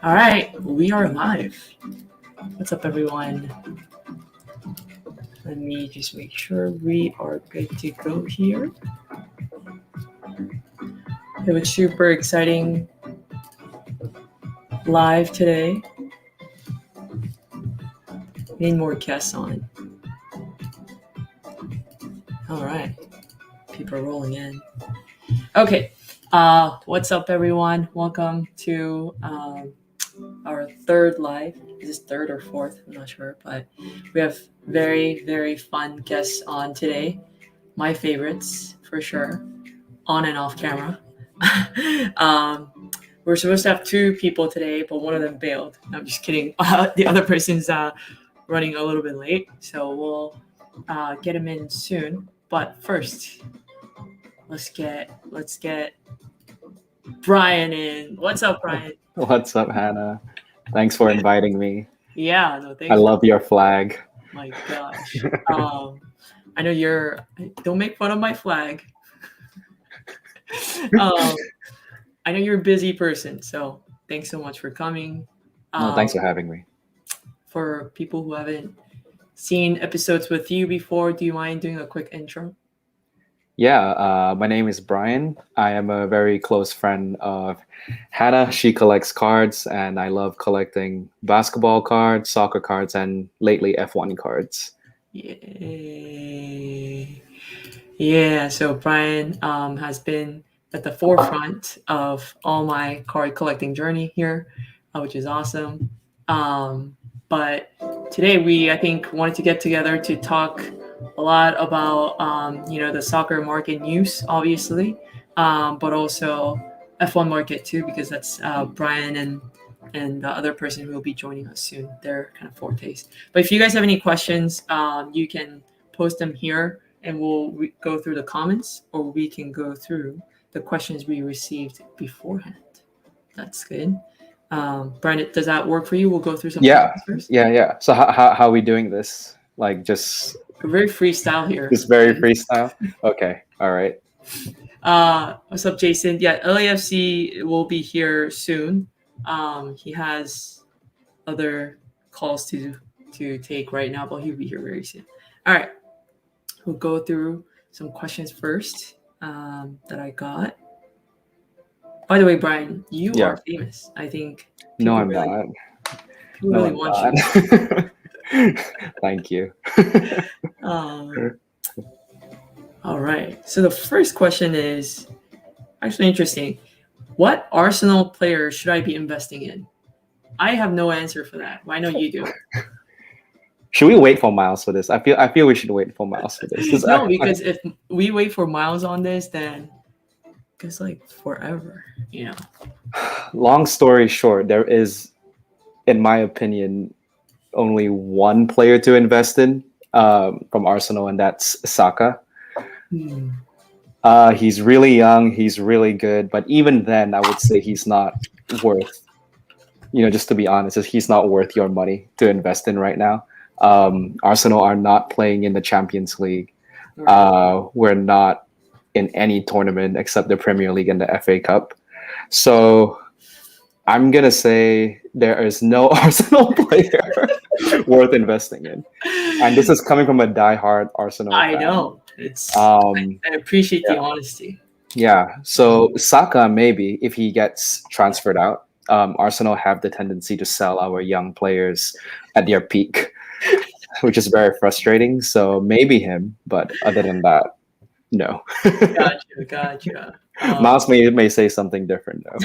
All right, we are live. What's up, everyone? Let me just make sure we are good to go here. It was super exciting live today. Need more guests on. All right, people are rolling in. Okay, what's up, everyone? Welcome to our third live. Is this third or fourth? I'm not sure, but we have very, very fun guests on today. My favorites, for sure, on and off camera. We're supposed to have two people today, but one of them bailed. I'm just kidding. The other person's running a little bit late, so we'll get him in soon. But first, let's get Brian in. What's up, Brian? What's up, Hannah? Thanks for inviting me. Yeah, no, thanks. I love your flag. My gosh. I know don't make fun of my flag. I know you're a busy person, so thanks so much for coming. No, thanks for having me. For people who haven't seen episodes with you before, do you mind doing a quick intro? Yeah, my name is Brian. I am a very close friend of Hannah. She collects cards, and I love collecting basketball cards, soccer cards, and lately F1 cards. Yay. Yeah, so Brian has been at the forefront of all my card collecting journey here, which is awesome. But today I think wanted to get together to talk a lot about the soccer market news, obviously, but also F1 market too, because that's Brian and the other person who will be joining us soon. They're kind of fortes. But if you guys have any questions, you can post them here, and we'll go through the comments, or we can go through the questions we received beforehand. That's good. Brian, does that work for you? We'll go through some questions first. Yeah. So how are we doing this? Like just We're very freestyle here. Just very freestyle? Okay. All right. What's up, Jason? Yeah, LAFC will be here soon. He has other calls to take right now, but he'll be here very soon. All right. We'll go through some questions first that I got. By the way, Brian, you are famous. I think. No, I'm not. People really want you. Thank you. All right. So the first question is actually interesting. What Arsenal player should I be investing in? I have no answer for that. I know you do. Should we wait for Miles for this? I feel we should wait for Miles for this. Because if we wait for Miles on this, then it's like forever, Long story short, there is, in my opinion, only one player to invest in from Arsenal, and that's Saka. He's really young, he's really good, but even then, I would say he's not worth, just to be honest, he's not worth your money to invest in right now. Arsenal are not playing in the Champions League. We're not in any tournament except the Premier League and the FA Cup. So I'm going to say there is no Arsenal player worth investing in. And this is coming from a diehard Arsenal fan. I know. I appreciate the honesty. Yeah. So Saka, maybe, if he gets transferred out, Arsenal have the tendency to sell our young players at their peak, which is very frustrating. So maybe him, but other than that, no. Gotcha. Miles may say something different though.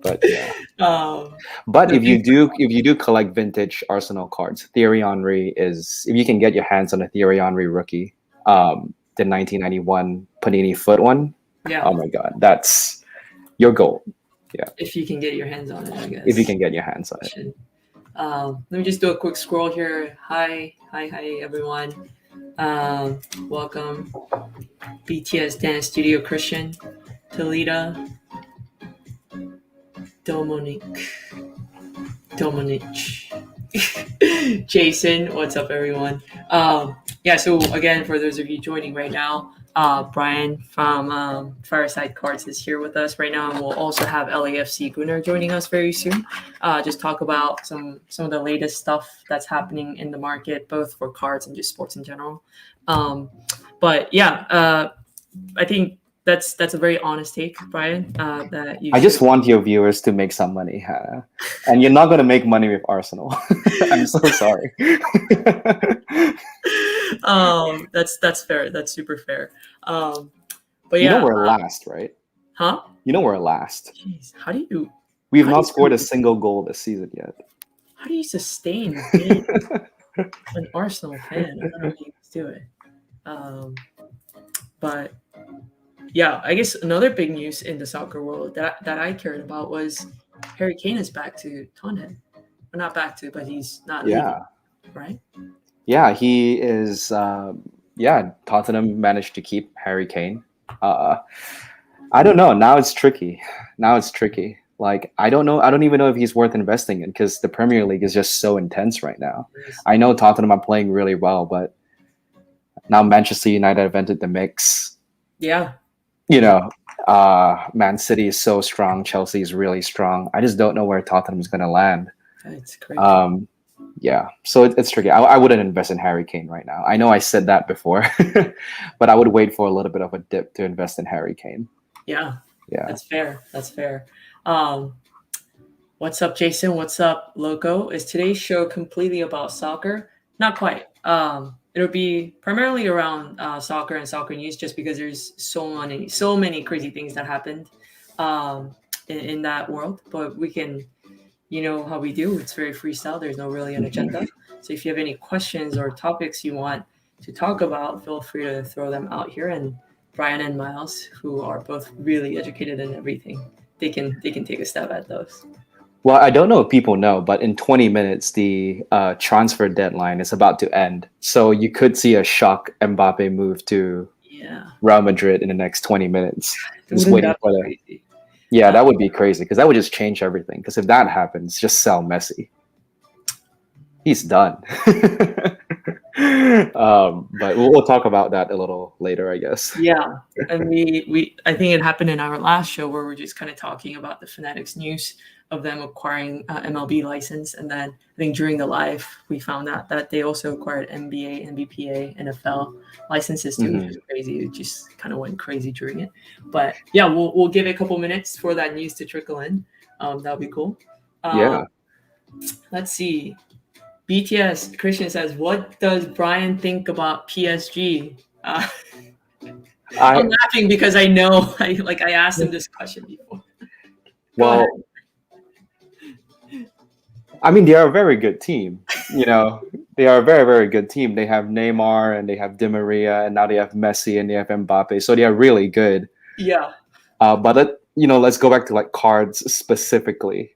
But yeah. But if you do collect vintage Arsenal cards, Thierry Henry is, if you can get your hands on a Thierry Henry rookie, the 1991 Panini foot one. Yeah. Oh my God, that's your goal. Yeah. If you can get your hands on it, I guess. If you can get your hands on it. Let me just do a quick scroll here. Hi everyone. Welcome. BTS Dance Studio Christian, Talita, Dominic, Jason. What's up, everyone? So again, for those of you joining right now, Brian from Fireside Cards is here with us right now, and we'll also have LAFC Gunnar joining us very soon. Just talk about some of the latest stuff that's happening in the market, both for cards and just sports in general. But yeah, I think that's a very honest take, Brian. That you I just should. want your viewers to make some money, Hannah. And you're not going to make money with Arsenal. I'm so sorry. That's fair. That's super fair. But You know yeah, we're last, right? huh? You know we're last. Jeez, how do you We've how do not scored a you single goal this season yet. how do you sustain being an Arsenal fan? I don't know how you guys do it. Um, but yeah, I guess another big news in the soccer world that I cared about was Harry Kane is back to Tottenham. Or not back to, but he's not leaving, Yeah. right? Yeah, he is. Yeah, Tottenham managed to keep Harry Kane. Uh, I don't know. Now it's tricky. Now it's tricky. Like, I don't know. I don't even know if he's worth investing in because the Premier League is just so intense right now. I know Tottenham are playing really well, but now Manchester United have entered the mix. Yeah, You know, Man City is so strong. Chelsea is really strong. I just don't know where Tottenham is going to land. it's crazy. Yeah, so it's tricky. I wouldn't invest in Harry Kane right now. I know I said that before, but I would wait for a little bit of a dip to invest in Harry Kane. Yeah, Yeah. that's fair. That's fair. Um, what's up, Jason? What's up, Loco? Is today's show completely about soccer? Not quite. It'll be primarily around soccer and soccer news, just because there's so many crazy things that happened in that world. But we can, you know how we do. It's very freestyle. There's no really an agenda. So if you have any questions or topics you want to talk about, feel free to throw them out here. And Brian and Miles, who are both really educated in everything, they can take a stab at those. Well, I don't know if people know, but in 20 minutes, the transfer deadline is about to end. So you could see a shock Mbappe move to Yeah, Real Madrid in the next 20 minutes. Just wouldn't waiting that for be the. crazy? Yeah, that would be crazy because that would just change everything. Because if that happens, just sell Messi. He's done. But we'll talk about that a little later, I guess. Yeah, and we I think it happened in our last show where we're just kind of talking about the Fanatics news of them acquiring MLB license, and then I think during the live we found out that they also acquired NBA, NBPA, NFL licenses too, which Mhm. is crazy. It just kind of went crazy during it, but yeah, we'll give it a couple minutes for that news to trickle in. That'll be cool. Um, Yeah, let's see. BTS Christian says, "What does Brian think about PSG?" I I'm laughing because I know I asked him this question before. Go ahead. well, I mean, they are a very good team. You know, they are a very, very good team. They have Neymar and they have Di Maria, and now they have Messi and they have Mbappe. So they are really good. Yeah, Let's go back to like cards specifically.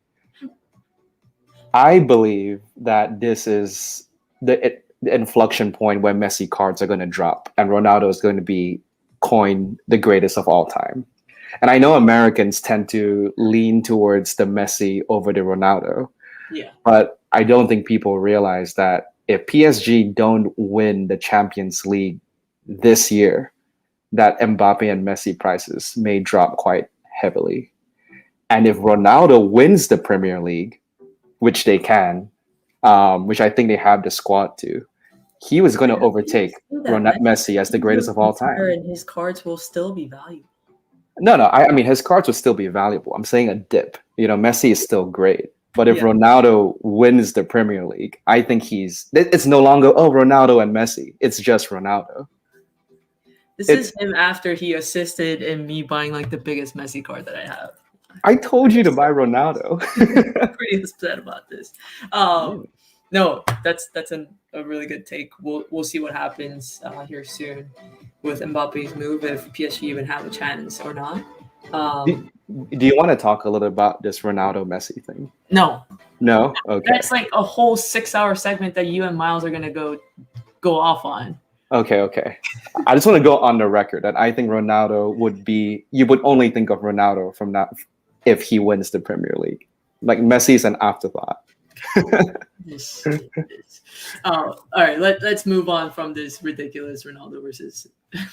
I believe that this is the inflection point where Messi cards are going to drop and Ronaldo is going to be coined the greatest of all time. And I know Americans tend to lean towards the Messi over the Ronaldo, yeah, but I don't think people realize that if PSG don't win the Champions League this year, that Mbappe and Messi prices may drop quite heavily. And if Ronaldo wins the Premier League, which they can, which I think they have the squad to, he was going to overtake Messi as the greatest of all time. and his cards will still be valuable. No, no. I mean, his cards would still be valuable. I'm saying a dip. You know, Messi is still great. But if Yeah. Ronaldo wins the Premier League, I think it's no longer, oh, Ronaldo and Messi. It's just Ronaldo. This It's, is him after he assisted in me buying like the biggest Messi card that I have. I told you to buy Ronaldo. Pretty upset about this. No, that's a really good take. We'll see what happens here soon with Mbappe's move, if PSG even have a chance or not. Do you want to talk a little about this Ronaldo Messi thing? No, No? Okay. that's like a whole 6-hour segment that you and Miles are gonna go off on. Okay. I just want to go on the record that I think Ronaldo you would only think of Ronaldo from that if he wins the Premier League. Like Messi is an afterthought. This, this. Oh, all right. Let's move on from this ridiculous Ronaldo versus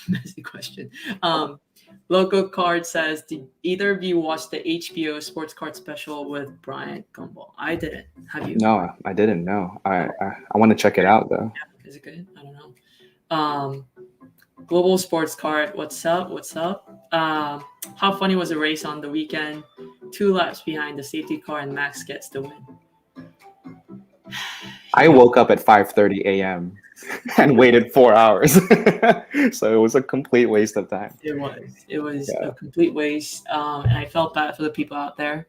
Messi question. Um, Local Card says, did either of you watch the HBO Sports Card special with Brian Gumbel? I didn't. Have you? No, I didn't know. I Oh, I want to check it out though. is it good? I don't know. Global Sports Card, what's up? What's up? How funny was the race on the weekend? 2 laps behind the safety car, and Max gets the win. I woke up at 5:30 a.m. and waited 4 hours, so it was a complete waste of time. It was. It was Yeah, a complete waste. And I felt bad for the people out there,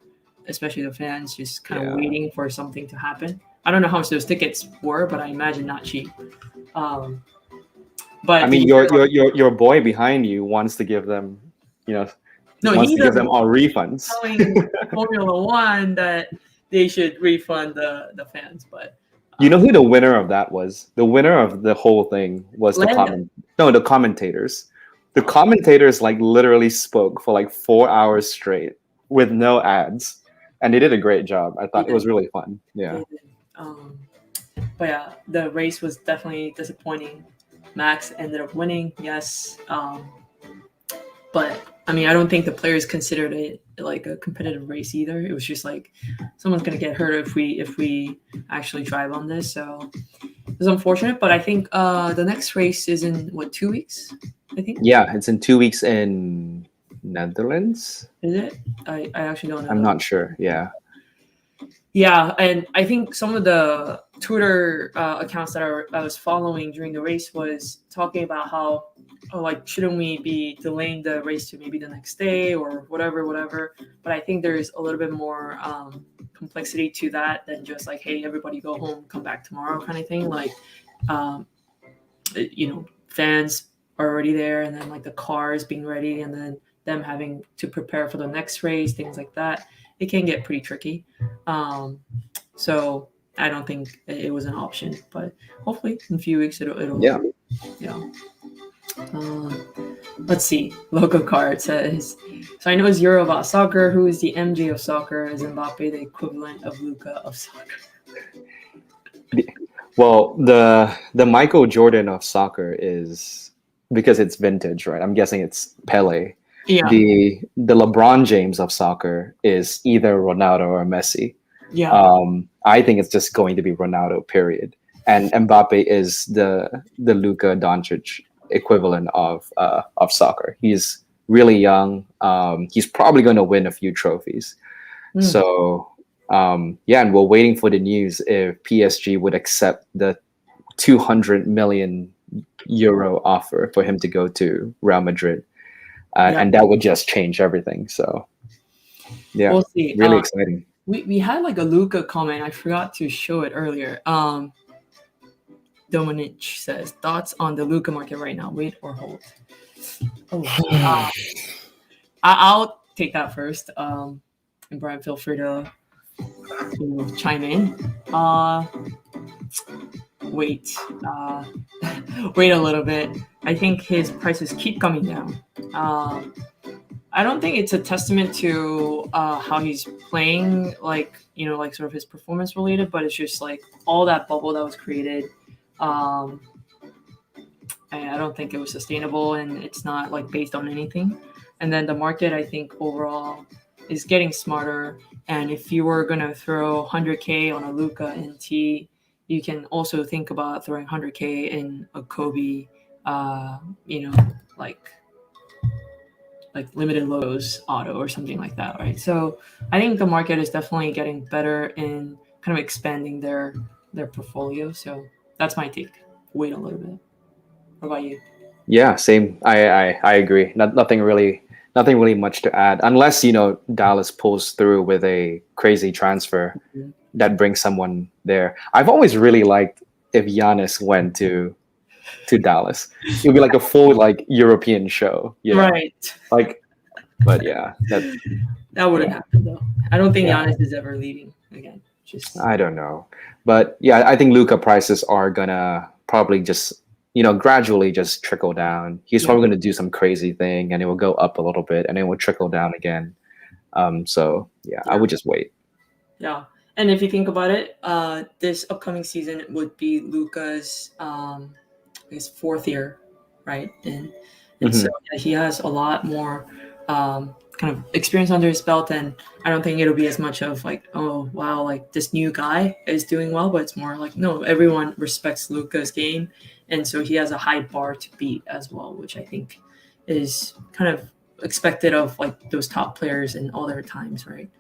especially the fans, just kind of yeah. waiting for something to happen. I don't know how much those tickets were, but I imagine not cheap. Um, I but did mean, you your hear about, your your your boy behind you wants to give them, you know, no, wants he's to the give them one all refunds. telling Formula One that they should refund the fans, but You know um, who the winner of that was? The winner of the whole thing was the Lando. comment. No, the commentators. The commentators like literally spoke for like 4 hours straight with no ads, and they did a great job. I They thought it did. was really fun. Yeah, They did. Um, but yeah, the race was definitely disappointing. Max ended up winning, yes. But I mean, I don't think the players considered it like a competitive race either. It was just like someone's gonna get hurt if we actually drive on this. So it was unfortunate. But I think the next race is in what, 2 weeks? I think yeah. It's in 2 weeks in Netherlands. is it? I actually don't know I'm though. not sure. Yeah, Yeah, and I think some of the Twitter accounts that I was following during the race was talking about how, oh, like, shouldn't we be delaying the race to maybe the next day or whatever, whatever. But I think there's a little bit more complexity to that than just like, hey, everybody go home, come back tomorrow kind of thing. Like, um, fans are already there, and then like the cars being ready, and then them having to prepare for the next race, things like that. It can get pretty tricky. Um, so I don't think it was an option, but hopefully in a few weeks it'll yeah. you know. Let's see. Local card says, so I know it's Euro about soccer. Who is the MJ of soccer? Is Mbappe the equivalent of Luca of soccer? Well, the Michael Jordan of soccer is because it's vintage, right? I'm guessing it's Pele. Yeah, The LeBron James of soccer is either Ronaldo or Messi. yeah, I think it's just going to be Ronaldo, period. And Mbappe is the Luca Doncic equivalent of soccer. He's really young. He's probably going to win a few trophies. mm, So yeah, and we're waiting for the news if PSG would accept the 200 million euro offer for him to go to Real Madrid, yeah. and that would just change everything. So yeah, We'll see. really exciting. We had like a Luca comment. I forgot to show it earlier. Dominic says, thoughts on the Luca market right now? Wait or hold? Oh, I'll take that first. And Brian, feel free to chime in. Wait, uh, wait a little bit. I think his prices keep coming down. I don't think it's a testament to how he's playing, like, like sort of his performance related, but it's just like all that bubble that was created. Um, and I don't think it was sustainable, and it's not like based on anything. And then the market, I think overall, is getting smarter. And if you were gonna throw 100K on a Luca NT, you can also think about throwing 100K in a Kobe, uh, you know, like limited lows auto or something like that, right? So I think the market is definitely getting better in kind of expanding their portfolio. So that's my take. Wait a little bit. What about you? Yeah, same. I agree. Nothing really much to add, unless Dallas pulls through with a crazy transfer Mhm. that brings someone there. I've always really liked if Giannis went to Dallas. It would be like a full like European show, Right. Like, but yeah, that That wouldn't yeah, happen though. I don't think yeah. Giannis is ever leaving again. Just I don't know, but yeah, I think Luca prices are gonna probably just gradually just trickle down. He's yeah, probably gonna do some crazy thing, and it will go up a little bit, and it will trickle down again. So yeah, I yeah, would just wait. yeah. And if you think about it, this upcoming season would be Luca's his fourth year, right? And so Hmm. yeah, he has a lot more kind of experience under his belt, and I don't think it'll be as much of like, oh wow, like this new guy is doing well, but it's more like no, everyone respects Luca's game, and so he has a high bar to beat as well, which I think is kind of expected of like those top players in all their times, right?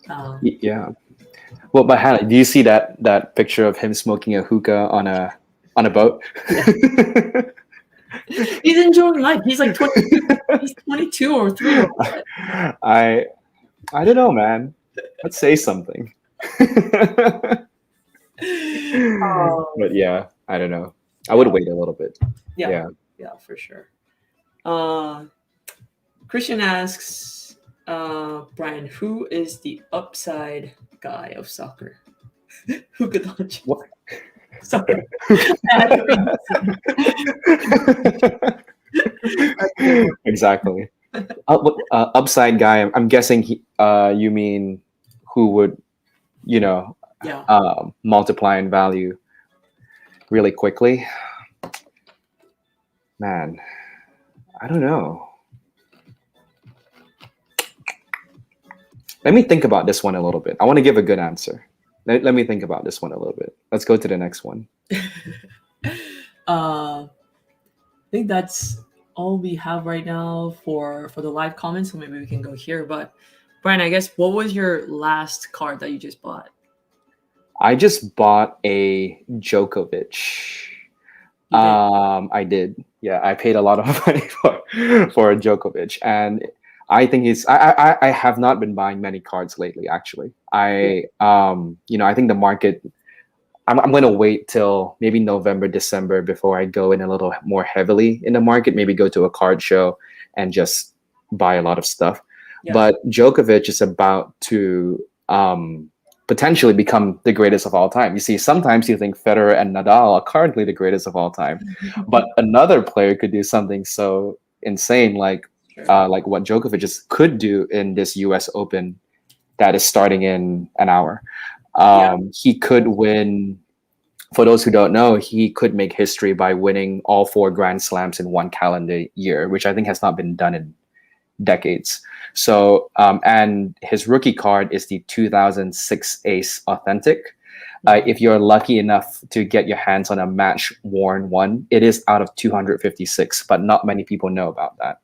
Um, Yeah. Well, but Hannah, do you see that picture of him smoking a hookah on a boat? yeah, he's enjoying life. He's like 22. He's 22 or 3 or what? I I don't know, man. Let's say something. Oh, But yeah, I don't know. I would yeah, wait a little bit. yeah, Yeah. yeah, for sure. Uh, Christian asks, Brian, who is the upside guy of soccer? Luca Doncic. What? Sorry, I had to read this. That's a good Exactly. Upside guy. I'm guessing you mean who would you know Yeah, multiply in value really quickly. Man, I don't know. Let me think about this one a little bit. I want to give a good answer. Let me think about this one a little bit. Let's go to the next one. I think that's all we have right now for the live comments. So maybe we can go here. But Brian, I guess what was your last card that you just bought? I just bought a Djokovic. You did. I did. Yeah, I paid a lot of money for a Djokovic, and I think he's. I have not been buying many cards lately. Actually, Yeah. I think the market. I'm going to wait till maybe November, December before I go in a little more heavily in the market. Maybe go to a card show and just buy a lot of stuff. Yeah. But Djokovic is about to potentially become the greatest of all time. You see, sometimes you think Federer and Nadal are currently the greatest of all time, but another player could do something so insane Sure. like what Djokovic just could do in this U.S. Open that is starting in an hour. Yeah. He could win. For those who don't know, he could make history by winning all four Grand Slams in one calendar year, which I think has not been done in decades. So, and his rookie card is the 2006 Ace Authentic. If you're lucky enough to get your hands on a match worn one, it is out of 256, but not many people know about that.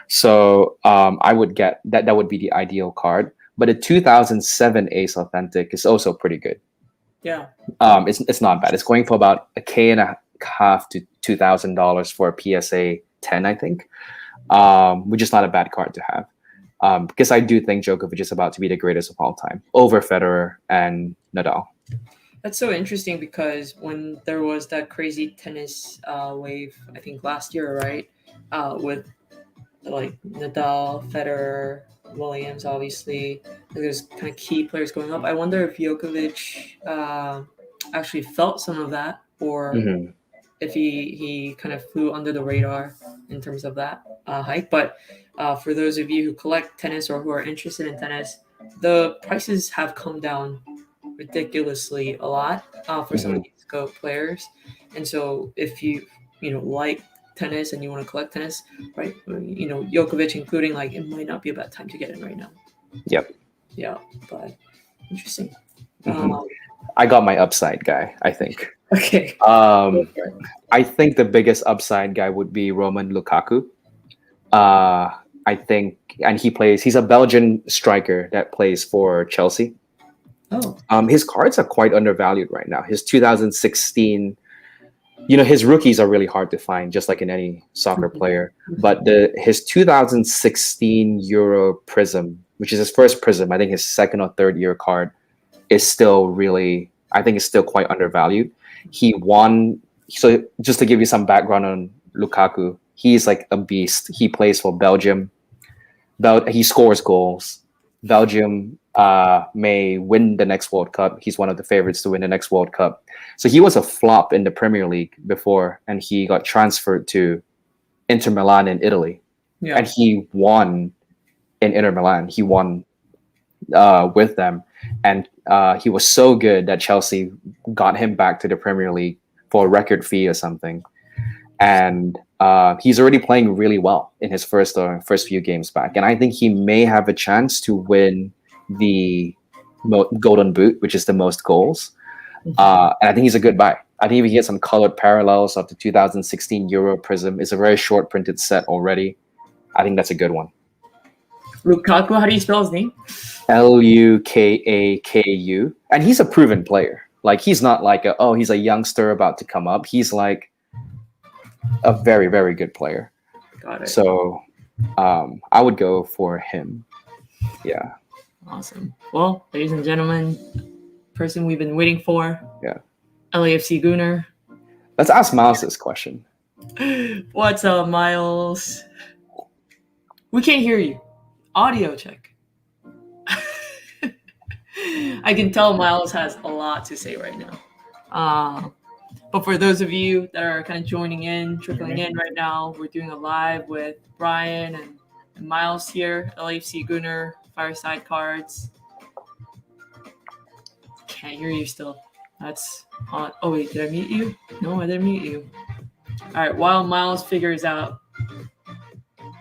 So I would get that. That would be the ideal card. But the 2007 Ace Authentic is also pretty good. Yeah. It's not bad. It's going for about a K and a half to $2,000 for a PSA 10, I think, which is not a bad card to have. Because I do think Djokovic is about to be the greatest of all time over Federer and Nadal. That's so interesting because when there was that crazy tennis wave, I think last year, right? With like Nadal, Federer, Williams, obviously, there's kind of key players going up. I wonder if Djokovic actually felt some of that, or Hmm. if he kind of flew under the radar in terms of that hype. But for those of you who collect tennis or who are interested in tennis, the prices have come down ridiculously a lot for some of Hmm. these GOAT players. And so if you like tennis and you want to collect tennis, right? Djokovic including, like it might not be a bad time to get in right now. Yep. Yeah, but interesting. Hmm. Um, I got my upside guy, I think. okay. Go Um, for it. I think the biggest upside guy would be Roman Lukaku. Uh, I think, and he's a Belgian striker that plays for Chelsea. Oh, His cards are quite undervalued right now. His 2016, his rookies are really hard to find, just like in any soccer mhm, player. mhm. But his 2016 Euro Prism, which is his first Prism, I think his second or third year card, is still really, I think, is still quite undervalued. He won. So just to give you some background on Lukaku, he's like a beast. He plays for Belgium. He scores goals. Belgium may win the next World Cup. He's one of the favorites to win the next World Cup. So he was a flop in the Premier League before, and he got transferred to Inter Milan in Italy, Yeah. and he won in Inter Milan. He won with them, and he was so good that Chelsea got him back to the Premier League for a record fee or something. And he's already playing really well in his first few games back, and I think he may have a chance to win the Golden Boot, which is the most goals. And I think he's a good buy. I think if he gets some colored parallels of the 2016 Euro Prism, it's a very short printed set already. I think that's a good one. Lukaku, how do you spell his name? Lukaku, and he's a proven player. Like, he's not like he's a youngster about to come up. He's like a very, very good player. Got it. So I would go for him. Yeah. Awesome. Well, ladies and gentlemen, person we've been waiting for. Yeah. LAFC Gunner. Let's ask Miles this question. What's up, Miles? We can't hear you. Audio check. I can tell Miles has a lot to say right now. But for those of you that are kind of joining in, trickling in right now, we're doing a live with Brian and Miles here, LAFC Gunner, Fireside Cards. Can't hear you still. That's on. Oh, wait, did I mute you? No, I didn't mute you. All right, while Miles figures out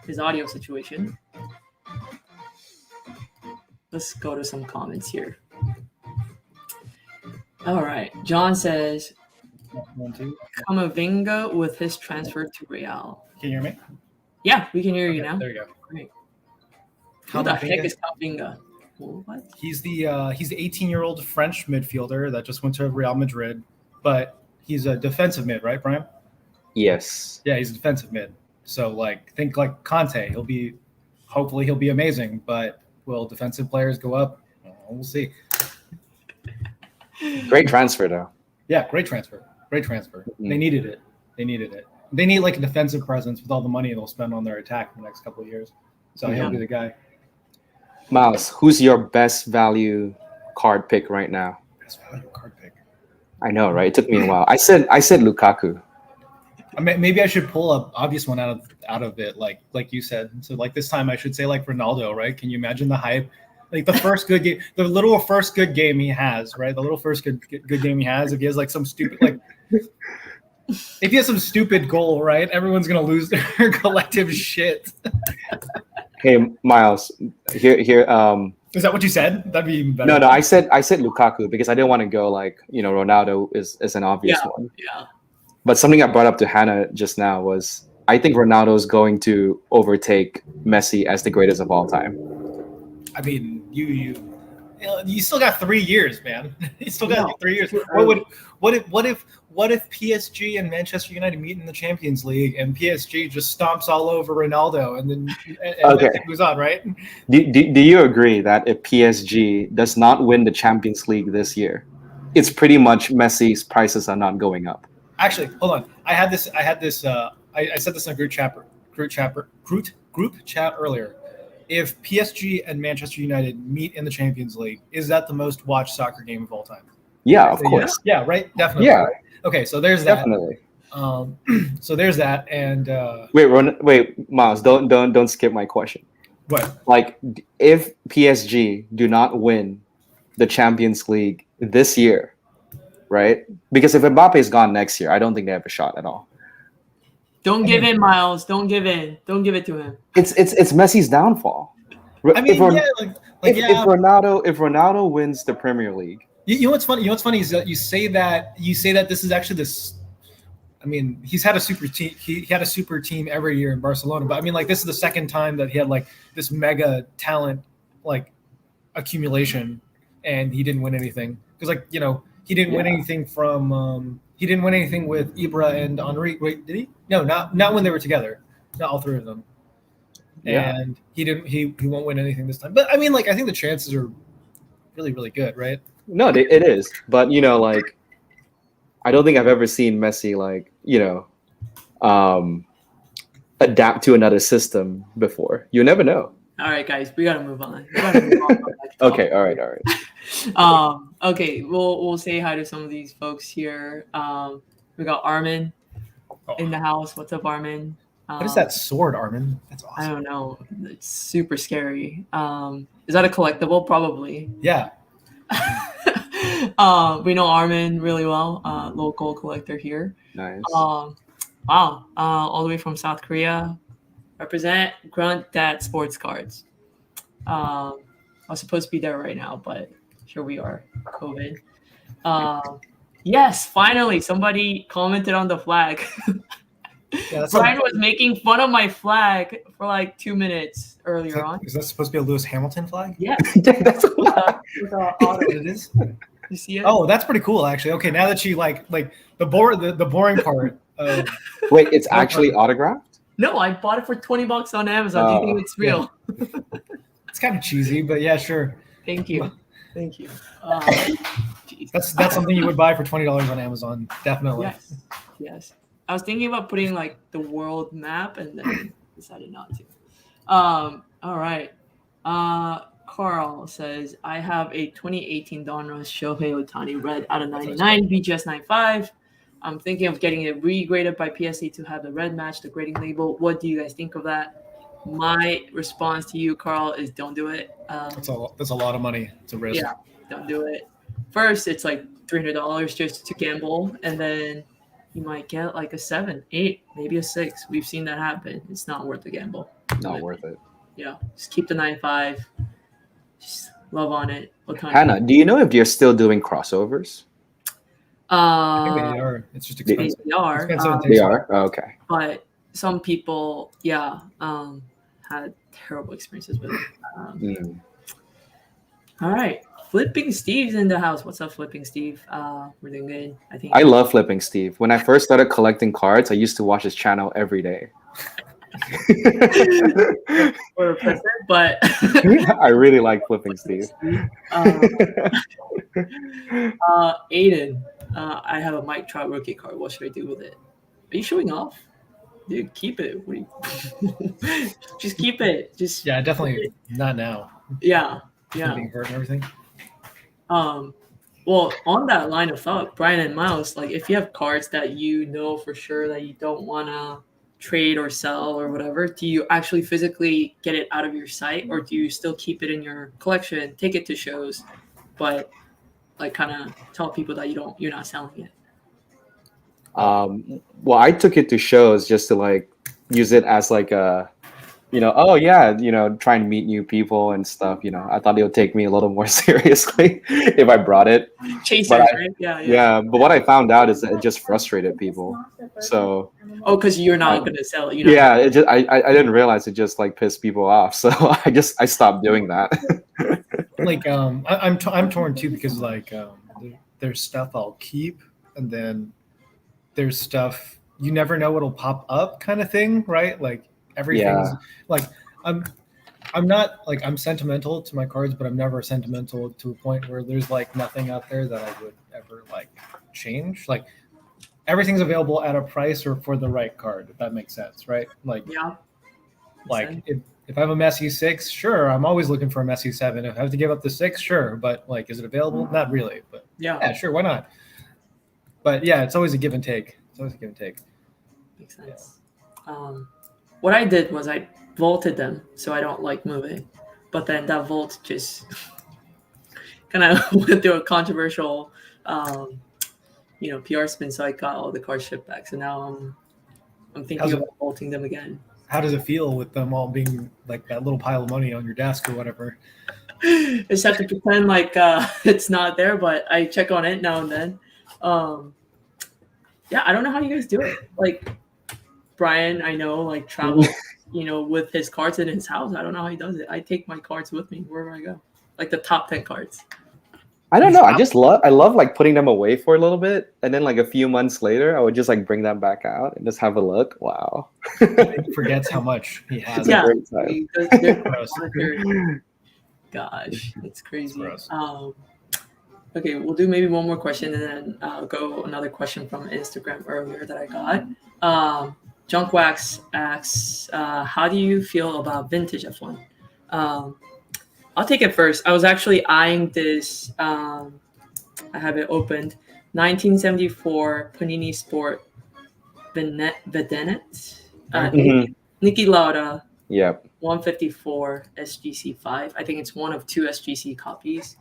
his audio situation, let's go to some comments here. All right, John says, Camavinga with his transfer to Real. Can you hear me? Yeah, we can hear you now. There you go. Great. Who the heck is Camavinga? What? He's the 18-year-old French midfielder that just went to Real Madrid, but he's a defensive mid, right, Brian? Yes. Yeah, he's a defensive mid. So think like Conte. Hopefully he'll be amazing, but will defensive players go up? We'll see. Great transfer though. Yeah, great transfer. Mm-hmm. They needed it. They need like a defensive presence with all the money they'll spend on their attack in the next couple of years. So he'll be the guy. Miles, who's your best value card pick right now? Best value card pick. I know, right? It took me a while. I said Lukaku. I mean, maybe I should pull an obvious one out of it, like you said. So like this time I should say like Ronaldo, right? Can you imagine the hype? Like the first good game, the little first good game he has, right? The little first good game he has. If he has like some stupid if he has some stupid goal, right? Everyone's gonna lose their collective shit. Hey, Miles, here. Is that what you said? That'd be even better. No. I said Lukaku because I didn't want to go like Ronaldo is an obvious one. Yeah. But something I brought up to Hannah just now was I think Ronaldo is going to overtake Messi as the greatest of all time. I mean, you still got 3 years, man. You still got 3 years. What if PSG and Manchester United meet in the Champions League and PSG just stomps all over Ronaldo and then it moves on, right? Do you agree that if PSG does not win the Champions League this year, it's pretty much Messi's prices are not going up? Actually, hold on. I said this in a group chat earlier. If PSG and Manchester United meet in the Champions League, is that the most watched soccer game of all time? Yeah, of course. Yeah, right. Definitely. Yeah. Okay, so there's that. Definitely. So there's that, and wait, Miles, don't skip my question. What? Like, if PSG do not win the Champions League this year, right? Because if Mbappe is gone next year, I don't think they have a shot at all. Don't give in, Miles. Don't give in. Don't give it to him. It's Messi's downfall. I mean, if Ronaldo wins the Premier League. You know what's funny? Is that you say that this is actually this. I mean, he's had a super team. He had a super team every year in Barcelona, but I mean, like this is the second time that he had like this mega talent like accumulation, and he didn't win anything because he didn't win anything from. He didn't win anything with Ibra and Henry. Wait, did he? No, not when they were together. Not all three of them. Yeah. And he didn't. He won't win anything this time. But I mean, like I think the chances are really, really good, right? No, it is. But I don't think I've ever seen Messi adapt to another system before. You never know. All right, guys, we gotta move on. Okay, all right. Okay, we'll say hi to some of these folks here. We got Armin in the house. What's up, Armin? What is that sword, Armin? That's awesome. I don't know. It's super scary. Is that a collectible? Probably. Yeah. We know Armin really well, local collector here. Nice. Um, wow, all the way from South Korea. Represent Grunt Dad Sports Cards. I was supposed to be there right now, but here we are, COVID. Yes, finally, somebody commented on the flag. Yeah, Brian was making fun of my flag for like 2 minutes earlier on. Is that supposed to be a Lewis Hamilton flag? Yes. That's With a auto. It is. You see it? Oh, that's pretty cool, actually. Okay, now that you like the boring part. Wait, it's actually autographed? No, I bought it for $20 on Amazon. Do you think it's real? It's kind of cheesy, but yeah, sure. Thank you. Thank you. That's something you would buy for $20 on Amazon, definitely. Yes. Yes. I was thinking about putting like the world map and then decided not to. All right. Carl says, I have a 2018 Donruss Shohei Ohtani red out of 99 BGS 95. I'm thinking of getting it regraded by PSA to have the red match the grading label. What do you guys think of that? My response to you, Carl, is don't do it. That's a lot of money. It's a risk. Yeah, don't do it. First, it's like $300 just to gamble, and then you might get like a 7, 8, maybe a 6. We've seen that happen. It's not worth the gamble. Not worth it. Yeah, just keep the 9.5. Just love on it. Hannah, do you know if they're still doing crossovers? I think they are. It's just expensive. They are. They are? Oh, okay. But some people, had terrible experiences with it. All right. Flipping Steve's in the house. What's up, Flipping Steve? We're doing good. I love Flipping Steve. When I first started collecting cards, I used to watch his channel every day. But I really like Flipping Steve. Aiden, I have a Mike Trout rookie card. What should I do with it? Are you showing off? Dude, keep it. Just keep it. Just definitely not now. Yeah. Being hurt and everything. Well, on that line of thought, Brian and Miles, like if you have cards that you know for sure that you don't want to trade or sell or whatever, do you actually physically get it out of your sight, or do you still keep it in your collection, take it to shows, but like kind of tell people that you're not selling it? Well, I took it to shows just to like use it as like a, try and meet new people and stuff. I thought they would take me a little more seriously if I brought it. Chasers, right? Yeah. But what I found out is that it just frustrated people. So. Oh, because you're not going to sell it. Yeah, it just I didn't realize it just like pissed people off. So I stopped doing that. Like I'm torn too, because like there's stuff I'll keep, and then there's stuff you never know what'll pop up, kind of thing, right? Like everything's like I'm not like I'm sentimental to my cards, but I'm never sentimental to a point where there's like nothing out there that I would ever like change. Like everything's available at a price or for the right card, if that makes sense, right? Like like if I have a Messi 6, sure, I'm always looking for a Messi 7. If I have to give up the 6, sure, but like, is it available? Not really, but yeah, sure, why not? But yeah, it's always a give and take. Makes sense. What I did was I vaulted them so I don't like moving, but then that vault just kind of went through a controversial, PR spin, so I got all the cards shipped back. So now I'm thinking about vaulting them again. How does it feel with them all being like that little pile of money on your desk or whatever? I just have to pretend like it's not there, but I check on it now and then. I don't know how you guys do it. Like Brian, I know, like travels, with his cards in his house. I don't know how he does it. I take my cards with me wherever I go, like the top 10 cards. I don't know. I love like putting them away for a little bit, and then like a few months later, I would just like bring them back out and just have a look. Wow. He forgets how much he has. Yeah. Gosh, it's crazy. Okay, we'll do maybe one more question, and then I'll go another question from Instagram earlier that I got. Junk Wax asks, how do you feel about vintage F1? I'll take it first. I was actually eyeing this. I have it opened. 1974 Panini Sport Vedenet. Niki Lauda. Yep. 154 SGC5. I think it's one of 2 SGC copies.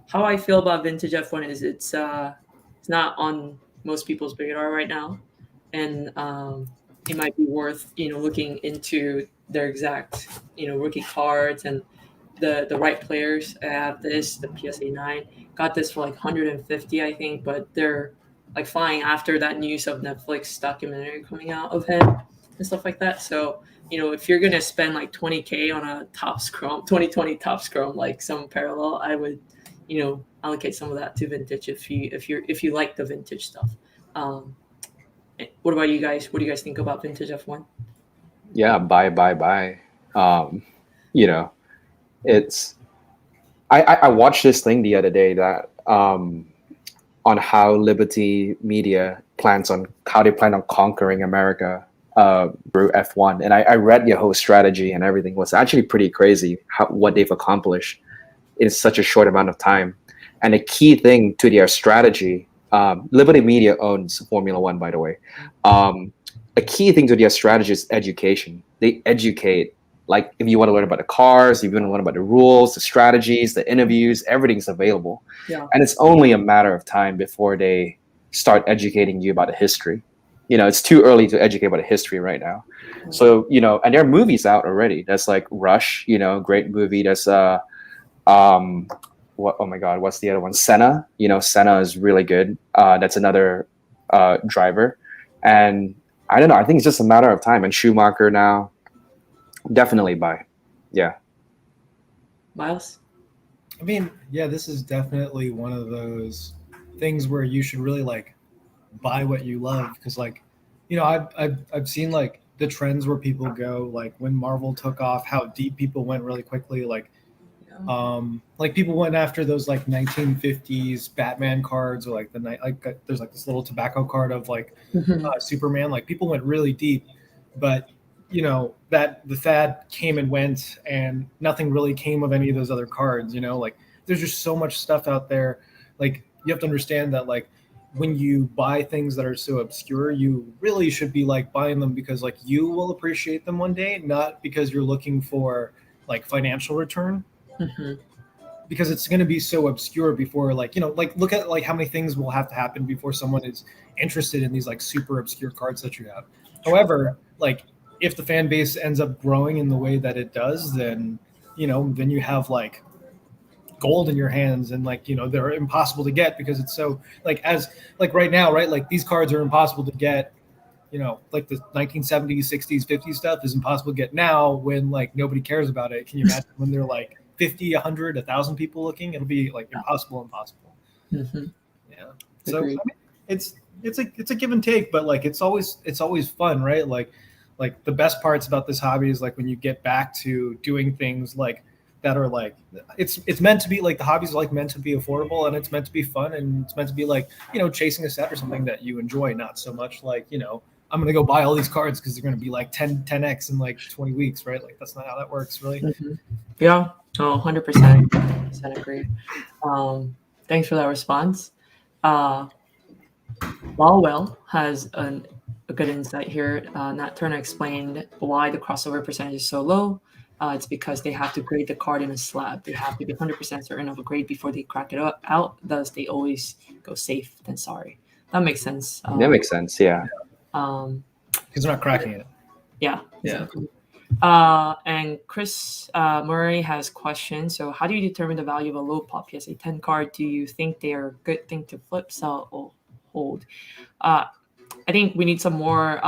how I feel about vintage F1 is it's not on most people's radar right now, and it might be worth looking into their exact rookie cards and the right players. I have the PSA 9, got this for like 150 I think, but they're like flying after that news of Netflix documentary coming out of him and stuff like that. So if you're gonna spend like 20K on a top scrum 2020 top scrum, like some parallel, I would allocate some of that to vintage if you like the vintage stuff. um what about you guys? What do you guys think about vintage F1? Yeah, buy. Um, you know, it's I watched this thing the other day that on how Liberty Media plans on how they plan on conquering America through F1, and I read your whole strategy and everything was actually pretty crazy what they've accomplished in such a short amount of time. And the key thing to their strategy, Liberty Media owns Formula One, by the way. A key thing to their strategy is education. They educate, like if you want to learn about the cars, if you want to learn about the rules, the strategies, the interviews, everything's available. Yeah. And it's only a matter of time before they start educating you about the history. It's too early to educate about the history right now. So, and there are movies out already. That's like Rush, great movie. That's oh my God, what's the other one? Senna. Senna is really good. That's another driver. And I don't know. I think it's just a matter of time. And Schumacher now, definitely buy. Yeah. Miles? I mean, yeah, this is definitely one of those things where you should really like buy what you love because like, I've seen like the trends where people go like when Marvel took off, how deep people went really quickly. Like people went after those like 1950s Batman cards or like the night like there's like this little tobacco card of like Superman. Like people went really deep, but that the fad came and went and nothing really came of any of those other cards. Like there's just so much stuff out there. Like you have to understand that like when you buy things that are so obscure, you really should be like buying them because like you will appreciate them one day, not because you're looking for like financial return. Because it's going to be so obscure before like like look at like how many things will have to happen before someone is interested in these like super obscure cards that you have. However, like if the fan base ends up growing in the way that it does, then then you have like gold in your hands and like they're impossible to get because it's so like as like right now, right, like these cards are impossible to get. Like the 1970s, 60s, 50s stuff is impossible to get now when like nobody cares about it. Can you imagine when they're like 50, 100, 1,000 people looking? It'll be like impossible. Yeah. So I mean, it's a give and take, but like it's always fun, right? Like the best parts about this hobby is like when you get back to doing things like that are like it's meant to be like the hobby's like meant to be affordable and it's meant to be fun and it's meant to be like chasing a set or something that you enjoy, not so much like I'm gonna go buy all these cards because they're gonna be like 10x in like 20 weeks, right? Like that's not how that works, really. Yeah. 100% agree. Thanks for that response. Lawwell has a good insight here. Nat Turner explained why the crossover percentage is so low. It's because they have to grade the card in a slab. They have to be 100% certain of a grade before they crack it out. Thus, they always go safe than sorry. That makes sense. That makes sense. Yeah. Because they're not cracking it. Yeah. Exactly. And Chris Murray has questions. So, how do you determine the value of a low pop PSA 10 card? Do you think they are a good thing to flip, sell, or hold? I think we need some more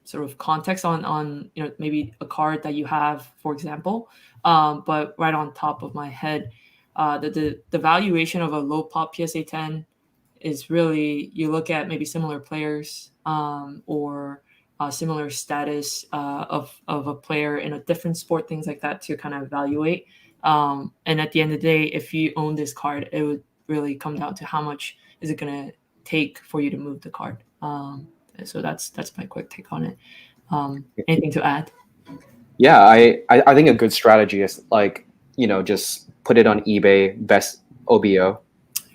sort of context on maybe a card that you have, for example. But right on top of my head, the valuation of a low pop PSA 10 is really, you look at maybe similar players or similar status of a player in a different sport, things like that to kind of evaluate. And at the end of the day, if you own this card, it would really come down to how much is it going to take for you to move the card. So that's my quick take on it. Anything to add? Yeah, I think a good strategy is like, just put it on eBay, best OBO,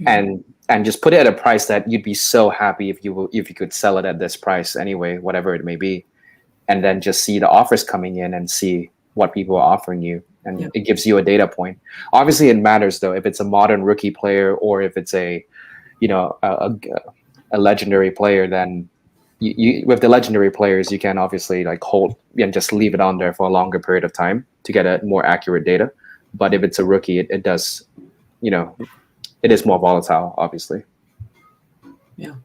and just put it at a price that you'd be so happy if you could sell it at this price anyway, whatever it may be, and then just see the offers coming in and see what people are offering you, Yeah. and it gives you a data point. Obviously, it matters though if it's a modern rookie player or if it's a, you know, a legendary player. Then you with the legendary players, you can obviously like hold and just leave it on there for a longer period of time to get a more accurate data. But if it's a rookie, it does, you know, it is more volatile, obviously. Yeah.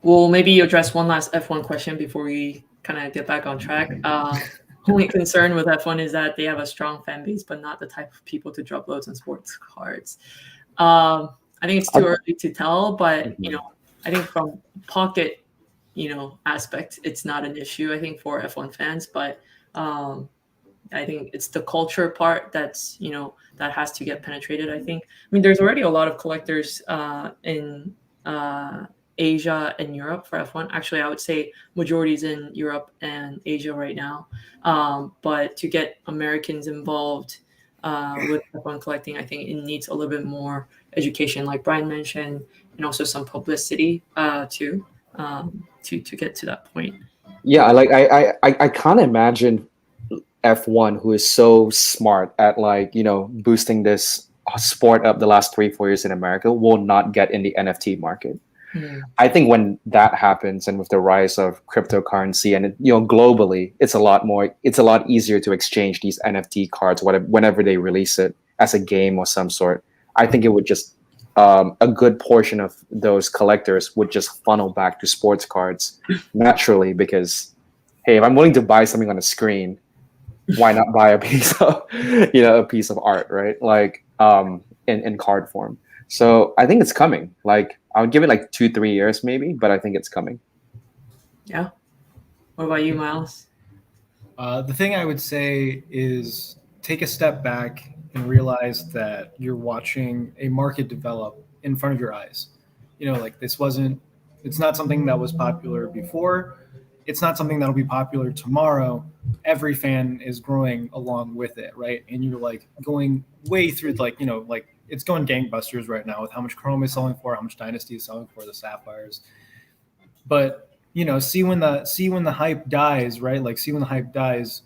We'll maybe address one last F1 question before we kind of get back on track. Only concern with F1 is that they have a strong fan base, but not the type of people to drop loads on sports cards. I think it's too early to tell, but you know, I think from pocket, you know, aspect, it's not an issue. I think for F1 fans, but I think it's the culture part that's, you know, that has to get penetrated. I think. I mean, there's already a lot of collectors in Asia and Europe for F1. Actually, I would say majorities in Europe and Asia right now. But to get Americans involved with F1 collecting, I think it needs a little bit more education, like Brian mentioned, and also some publicity too, to get to that point. Yeah, I can't imagine F1 who is so smart at like, you know, boosting this sport up the last 3-4 years in America will not get in the NFT market. I think when that happens, and with the rise of cryptocurrency, and you know, globally, it's a lot easier to exchange these NFT cards whenever they release it as a game or some sort. I think it would just a good portion of those collectors would just funnel back to sports cards naturally, because hey, if I'm willing to buy something on a screen, why not buy a piece of, you know, a piece of art, right? Like in card form. So I think it's coming. Like I would give it like 2-3 years maybe, but I think it's coming. Yeah. What about you, Miles? The thing I would say is take a step back and realize that you're watching a market develop in front of your eyes. You know, like it's not something that was popular before. It's not something that'll be popular tomorrow. Every fan is growing along with it, right? And you're like going way through, like, you know, like it's going gangbusters right now with how much Chrome is selling for, how much Dynasty is selling for, the Sapphires. But you know, see when the hype dies, right? Like see when the hype dies,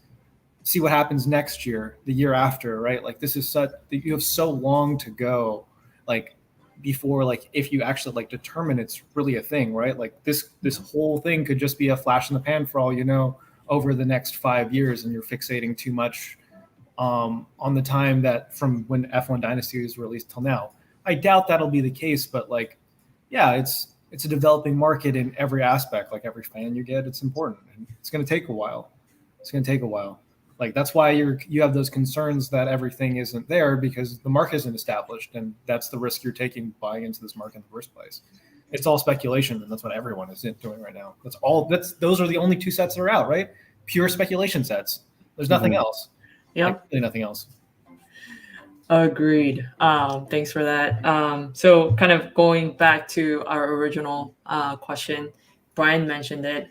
see what happens next year, the year after, right? Like this is such, you have so long to go, like before, like if you actually like determine it's really a thing, right? Like this whole thing could just be a flash in the pan for all you know over the next 5 years, and you're fixating too much on the time that from when F1 Dynasty was released till now. I doubt that'll be the case, but like, yeah, it's a developing market in every aspect. Like every fan you get, it's important, and it's going to take a while. Like that's why you have those concerns that everything isn't there, because the market isn't established, and that's the risk you're taking buying into this market in the first place. It's all speculation, and that's what everyone is doing right now. Those are the only two sets that are out, right? Pure speculation sets. There's nothing else. Yeah, like, really nothing else. Agreed. Thanks for that. So kind of going back to our original question, Brian mentioned it,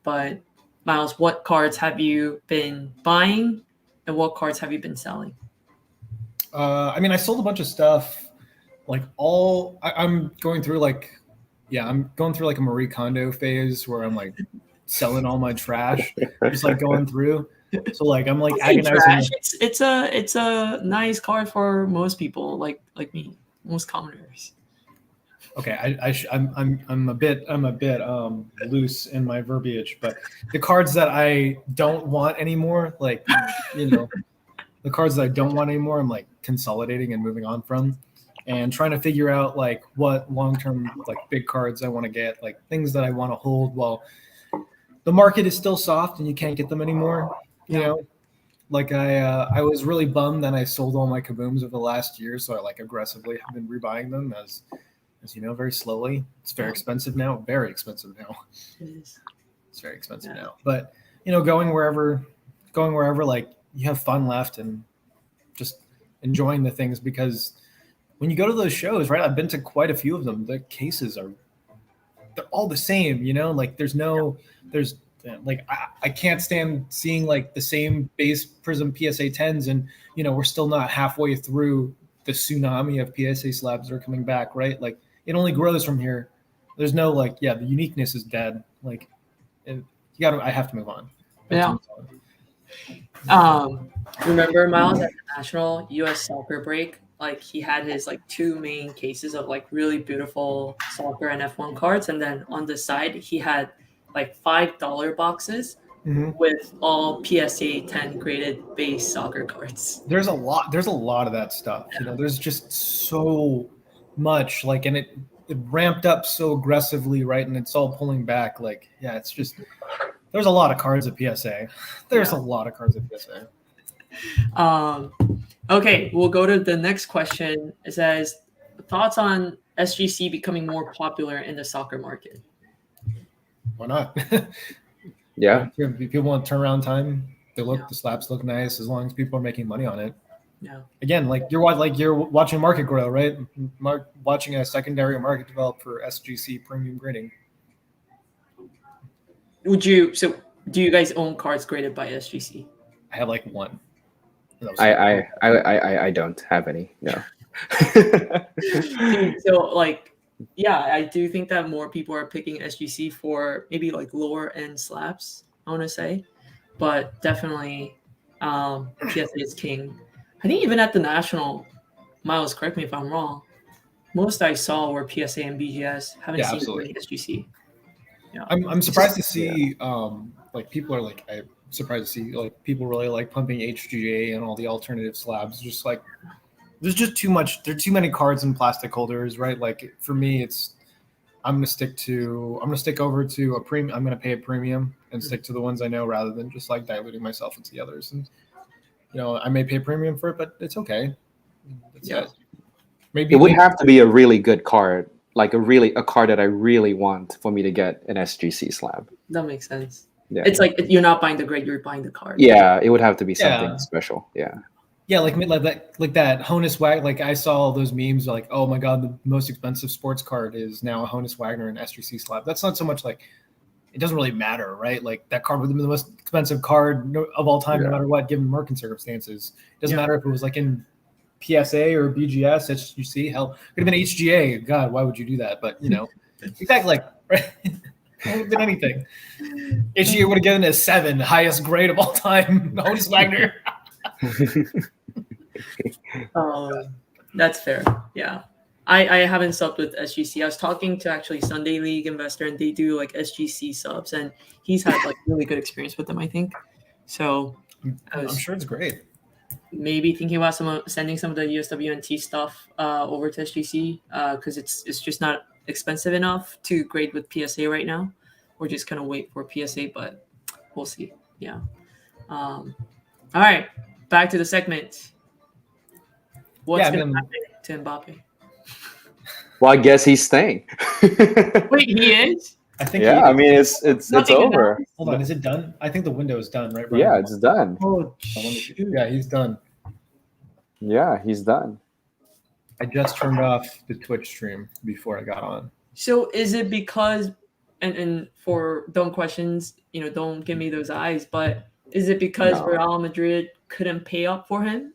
but Miles, what cards have you been buying and what cards have you been selling? I mean, I sold a bunch of stuff. Like I'm going through like a Marie Kondo phase where I'm like selling all my trash, just like going through. So like I'm like agonizing. It's a nice card for most people, like me, most commoners. Okay, I'm a bit loose in my verbiage, but the cards that I don't want anymore, like, you know, the cards that I don't want anymore, I'm like consolidating and moving on from, and trying to figure out like what long-term like big cards I want to get, like things that I want to hold while the market is still soft and you can't get them anymore. You know, like I was really bummed that I sold all my Kabooms over the last year, so I like aggressively have been rebuying them as you know, very slowly. It's very expensive now. Very expensive now. It's very expensive now. But you know, going wherever, like you have fun left and just enjoying the things, because when you go to those shows, right? I've been to quite a few of them. The cases they're all the same, you know, like there's like I can't stand seeing like the same base Prism PSA 10s, and you know, we're still not halfway through the tsunami of PSA slabs that are coming back, right? Like it only grows from here. There's no like, the uniqueness is dead. Like I have to move on. Remember Miles at the national U.S. soccer break? Like he had his like two main cases of like really beautiful soccer and F1 cards, and then on the side he had like $5 boxes Mhm. with all PSA 10 graded base soccer cards. There's a lot of that stuff. There's just so much, like, and it ramped up so aggressively, right? And it's all pulling back. Like, yeah, it's just there's a lot of cards at PSA. There's Yeah. a lot of cards at PSA. Okay, we'll go to the next question. It says, thoughts on SGC becoming more popular in the soccer market? Why not? Yeah. If people want turnaround time, Yeah. the slaps look nice as long as people are making money on it. Yeah. Again, like you're watching a market grow, right? Watching a secondary market develop for SGC premium grading. So do you guys own cards graded by SGC? I have like one. I don't have any. No. So like, yeah, I do think that more people are picking SGC for maybe like lower end slaps, I want to say, but definitely PSA is king. I think even at the national, Miles, correct me if I'm wrong, most I saw were PSA and BGS. Haven't seen absolutely. any SGC. Yeah. I'm surprised to see like people are like I'm surprised to see like people really like pumping HGA and all the alternative slabs. Just like there's just too much. There are too many cards in plastic holders, right? Like for me, I'm gonna stick over to a premium. I'm gonna pay a premium and stick to the ones I know rather than just like diluting myself into the others. And I may pay a premium for it, but it's okay. That's Yeah. it. Maybe It would have to be a really good card, like a card that I really want for me to get an SGC slab. That makes sense. Yeah. It's like you're not buying the grade, you're buying the card. Yeah, it would have to be something Yeah. special. Yeah. Yeah, like that Honus Wagner. Like I saw all those memes, like, oh my god, the most expensive sports card is now a Honus Wagner and SGC slab. That's not so much like it doesn't really matter, right? Like that card would have been the most expensive card of all time, no matter what, given market circumstances. It doesn't matter if it was like in PSA or BGS, SGC. Hell, it could have been HGA. God, why would you do that? But exactly, like right. It would have been anything. HGA would have given it a 7, highest grade of all time. Honus Wagner. That's fair. Yeah. I haven't subbed with SGC. I was talking to actually Sunday League investor, and they do like SGC subs, and he's had like really good experience with them, I think. So I'm sure it's great. Maybe thinking about sending some of the USWNT stuff over to SGC because it's just not expensive enough to grade with PSA right now. We're just gonna wait for PSA, but we'll see. Yeah. All right, back to the segment. What's going to happen to Mbappe? Well, I guess he's staying. Wait, he is? I think. Yeah, I mean it's over. Hold on, is it done? I think the window is done, right? Yeah, it's done. Oh, yeah, he's done. Yeah, he's done. I just turned off the Twitch stream before I got on. So is it because, and for dumb questions, don't give me those eyes, but is it because Real Madrid couldn't pay up for him?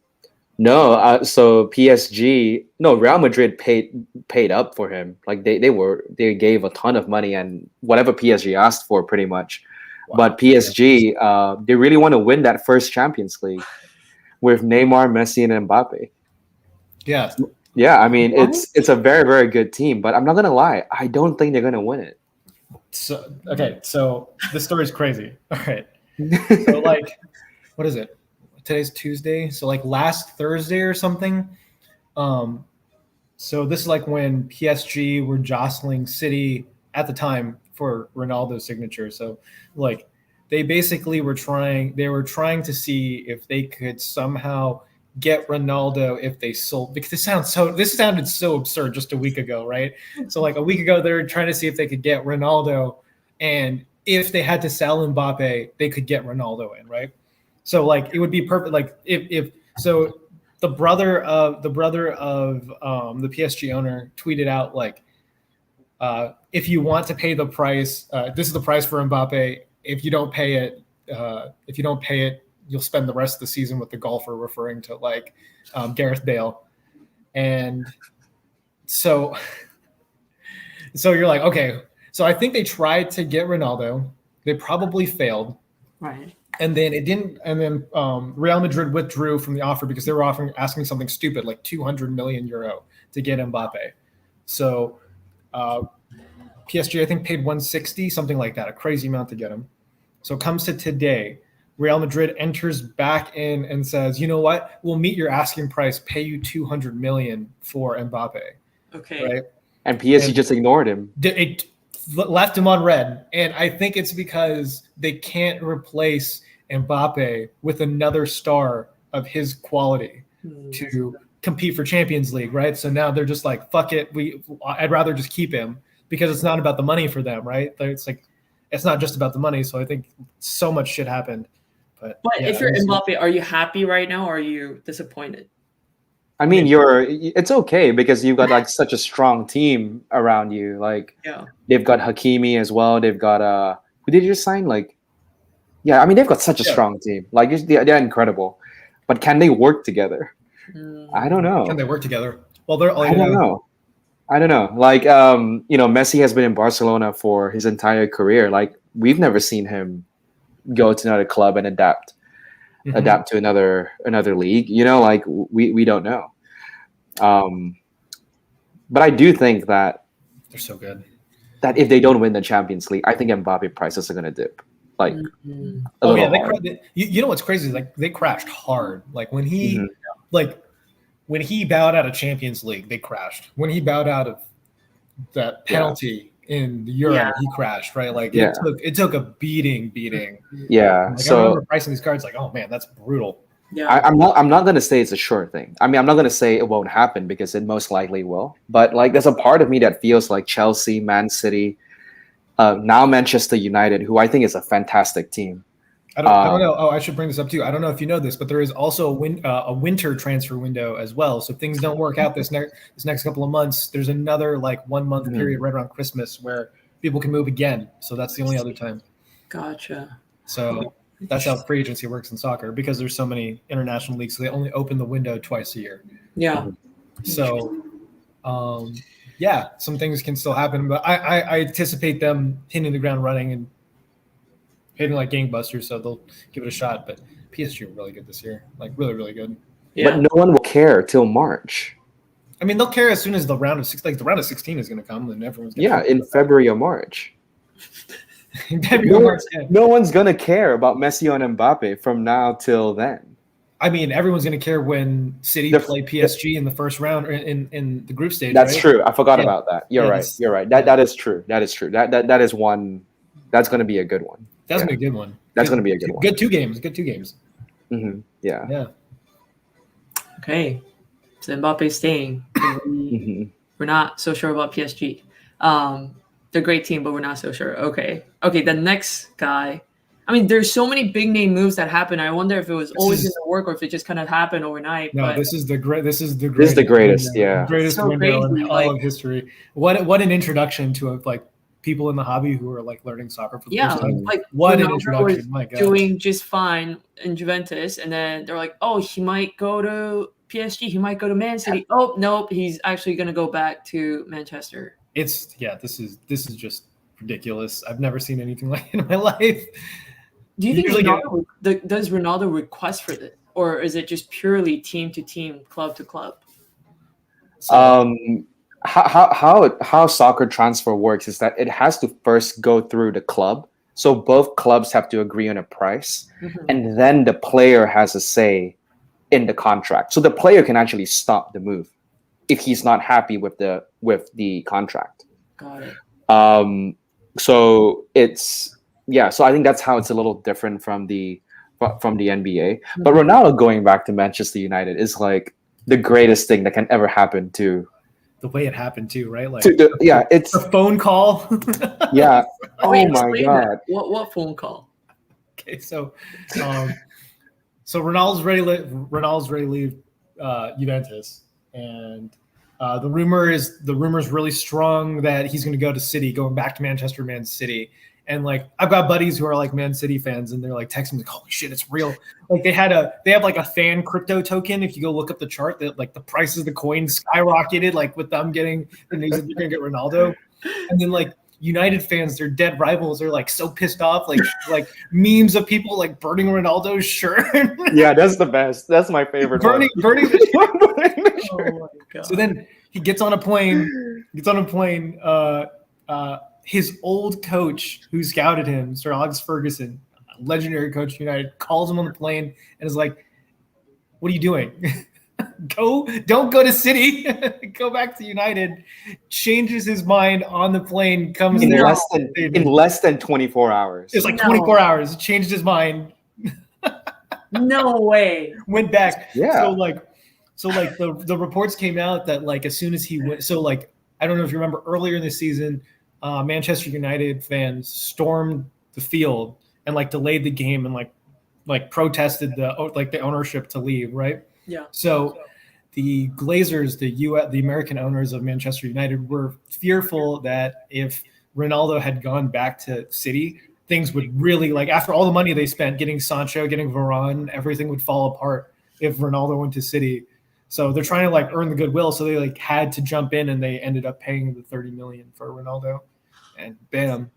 No, so Real Madrid paid up for him. Like they gave a ton of money and whatever PSG asked for, pretty much. Wow. But PSG, they really want to win that first Champions League with Neymar, Messi, and Mbappe. Yeah, yeah. I mean, it's a very, very good team. But I'm not gonna lie, I don't think they're gonna win it. So this story is crazy. All right. So like, what is it? Today's Tuesday, so like last Thursday or something. So this is like when PSG were jostling City at the time for Ronaldo's signature. So like they basically were trying to see if they could somehow get Ronaldo if they sold, because this sounded so absurd just a week ago, right? So like a week ago they were trying to see if they could get Ronaldo, and if they had to sell Mbappe, they could get Ronaldo in, right? So like it would be perfect. Like if so, the brother of the PSG owner tweeted out like, if you want to pay the price, this is the price for Mbappe. If you don't pay it, you'll spend the rest of the season with the golfer, referring to like Gareth Bale. And so you're like, okay. So I think they tried to get Ronaldo. They probably failed. Right. And then it didn't. And then Real Madrid withdrew from the offer because they were asking something stupid like 200 million euro to get Mbappe. So PSG, I think, paid 160, something like that, a crazy amount to get him. So it comes to today. Real Madrid enters back in and says, you know what? We'll meet your asking price, pay you 200 million for Mbappe. Okay. Right? And PSG just ignored him. It left him on red. And I think it's because they can't replace Mbappe with another star of his quality to compete for Champions League, right? So now they're just like, fuck it. I'd rather just keep him because it's not about the money for them, right? It's like, it's not just about the money. So I think so much shit happened. But yeah, if you're Mbappe, are you happy right now or are you disappointed? I mean, it's okay because you've got like such a strong team around you. Like, they've got Hakimi as well. They've got who did you just sign? Like, yeah, I mean, they've got such a strong team. Like, they're incredible. But can they work together? I don't know. Can they work together? Well, I don't know. Like, Messi has been in Barcelona for his entire career. Like, we've never seen him go to another club and adapt to another league. Like we don't know. But I do think that they're so good that if they don't win the Champions League, I think Mbappe prices are going to dip. Like, you know what's crazy? Like, they crashed hard. Like when he when he bowed out of Champions League, they crashed. When he bowed out of that penalty in the Euro, he crashed, right? Like it took a beating. Yeah. Like, I remember pricing these cards like, oh man, that's brutal. Yeah. I'm not gonna say it's a sure thing. I mean, I'm not gonna say it won't happen because it most likely will. But like, there's a part of me that feels like Chelsea, Man City, now Manchester United, who I think is a fantastic team. I don't know. Oh, I should bring this up too. I don't know if you know this, but there is also a winter transfer window as well. So if things don't work out this next couple of months, there's another like 1 month period right around Christmas where people can move again. So that's the only other time. Gotcha. So that's how free agency works in soccer because there's so many international leagues. So they only open the window twice a year. Yeah. So, some things can still happen, but I anticipate them hitting the ground running and hitting like gangbusters, so they'll give it a shot. But PSG are really good this year, like really, really good. Yeah. But no one will care till March. I mean, they'll care as soon as the round of 16 is going to come, and everyone's in February or March. No one's going to care about Messi and Mbappe from now till then. I mean, everyone's going to care when City play PSG in the first round or in the group stage. That's true. I forgot about that. You're right. That is true. That is one. That's going to be a good one. That's going to be a good one. That's going to be a good one. Good two games. Mm-hmm. Yeah. Yeah. Okay. So Mbappe's staying. We're not so sure about PSG. They're a great team, but we're not so sure. Okay. The next guy. I mean, there's so many big name moves that happen. I wonder if it was always going to work or if it just kind of happened overnight. No, but this is the greatest. This is the greatest. Window, yeah. Greatest so window crazy, in all of history. What an introduction to people in the hobby who are like learning soccer for the first time. Like what Ronaldo an introduction! My God, doing just fine in Juventus, and then they're like, "Oh, he might go to PSG. He might go to Man City. Oh, nope, he's actually going to go back to Manchester." This is just ridiculous. I've never seen anything like it in my life. Do you think does Ronaldo request for this, or is it just purely team to team, club to club? So, how soccer transfer works is that it has to first go through the club. So both clubs have to agree on a price, and then the player has a say in the contract. So the player can actually stop the move if he's not happy with the contract. Got it. So so I think that's how it's a little different from the NBA. But Ronaldo going back to Manchester United is like the greatest thing that can ever happen to. The way it happened too, right? Like it's a phone call. Yeah. Wait, my God. What phone call? Okay, so Ronaldo's ready to leave Juventus, and the rumor is really strong that he's going to go to City, going back to Manchester, Man City. And like, I've got buddies who are like Man City fans, and they're like texting me like, "Holy shit, it's real!" Like they have like a fan crypto token. If you go look up the chart, that like the prices of the coins skyrocketed. Like with them getting the news that they're gonna get Ronaldo, and then like United fans, their dead rivals, are like so pissed off, like memes of people like burning Ronaldo's shirt. Yeah, that's the best. That's my favorite burning one. the Oh my god. So then he gets on a plane. His old coach who scouted him, Sir Alex Ferguson, legendary coach of United, calls him on the plane and is like, "What are you doing? Don't go to City. Go back to United." Changes his mind on the plane. Comes in there less than 24 hours. It's like 24 hours. Changed his mind. No way. Went back. Yeah. So the reports came out that like as soon as he went, so like I don't know if you remember earlier in the season, Manchester United fans stormed the field and like delayed the game and like protested the ownership to leave, right? Yeah. So the Glazers, the American owners of Manchester United, were fearful that if Ronaldo had gone back to City, things would really, like, after all the money they spent getting Sancho, getting Varane, everything would fall apart if Ronaldo went to City. So they're trying to like earn the goodwill. So they like had to jump in, and they ended up paying the 30 million for Ronaldo, and bam.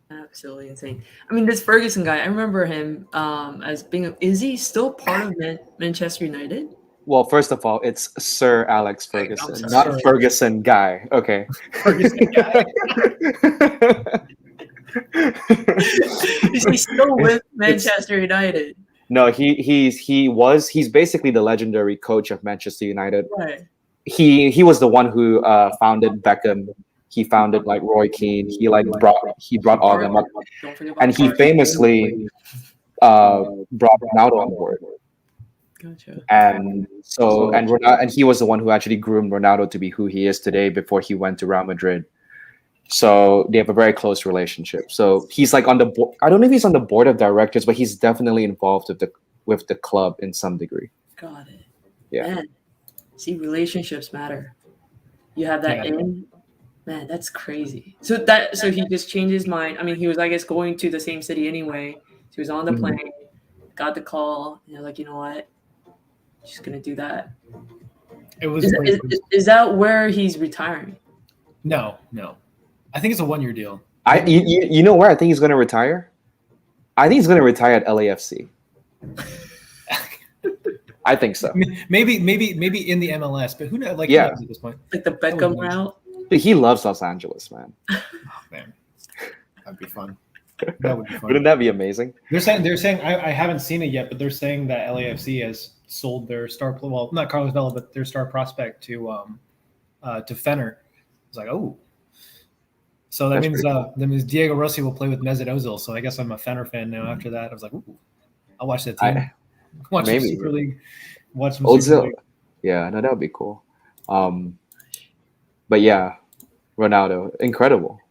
Absolutely insane. I mean, this Ferguson guy, I remember him as being. Is he still part of Manchester United? Well, first of all, it's Sir Alex Ferguson, sorry. not Ferguson guy. Okay. Ferguson guy. Is he still with Manchester United? No, he's basically the legendary coach of Manchester United. Right. He was the one who founded Beckham. He founded like Roy Keane. He brought all them up, Don't forget about and he Barca. famously brought Ronaldo on board. Gotcha. And he was the one who actually groomed Ronaldo to be who he is today before he went to Real Madrid. So they have a very close relationship. So he's like on the board. I don't know if he's on the board of directors, but he's definitely involved with the club in some degree. Got it. Yeah. Man, see, relationships matter. You have that in. Man, that's crazy. So he just changed his mind. I mean, he was, I guess, going to the same city anyway. So he was on the plane, got the call, and like, you know what? Just gonna do that. It was. Is that where he's retiring? No. I think it's a 1-year deal. You know where I think he's going to retire? I think he's going to retire at LAFC. I think so. Maybe in the MLS, but who knows? Like, who knows at this point? Like the Beckham route. Dude, he loves Los Angeles, man. Oh, man, that'd be fun. That would be fun. Wouldn't that be amazing? They're saying I haven't seen it yet, but they're saying that LAFC has sold their star, well, not Carlos Vela, but their star prospect to Fenner. It's like, oh. So that means Diego Rossi will play with Mesut Ozil. So I guess I'm a Fenner fan now. After that, I was like, ooh, I'll watch that team. Watch some Super League. Watch some Ozil. Super League. Yeah, no, that would be cool. But yeah, Ronaldo, incredible.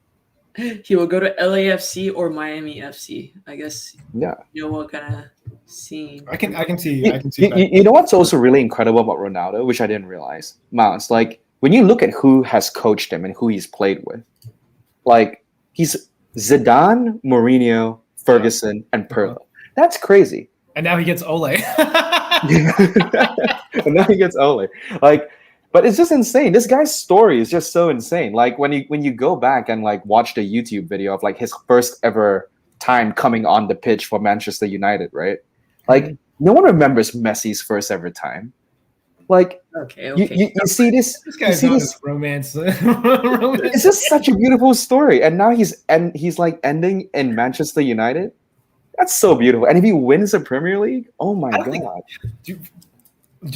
He will go to LAFC or Miami FC. I guess. Yeah. You know what kind of scene? I can see. You know what's also really incredible about Ronaldo, which I didn't realize, Mouse. Like when you look at who has coached him and who he's played with. Like he's Zidane, Mourinho, Ferguson, and Pirlo. That's crazy. And now he gets Ole. Like, but it's just insane. This guy's story is just so insane. Like when you go back and like watch the YouTube video of like his first ever time coming on the pitch for Manchester United, right? Like no one remembers Messi's first ever time. Like okay. You see this. This guy's you see on this romance. It's just such a beautiful story, and now he's like ending in Manchester United. That's so beautiful. And if he wins the Premier League, oh my god! Do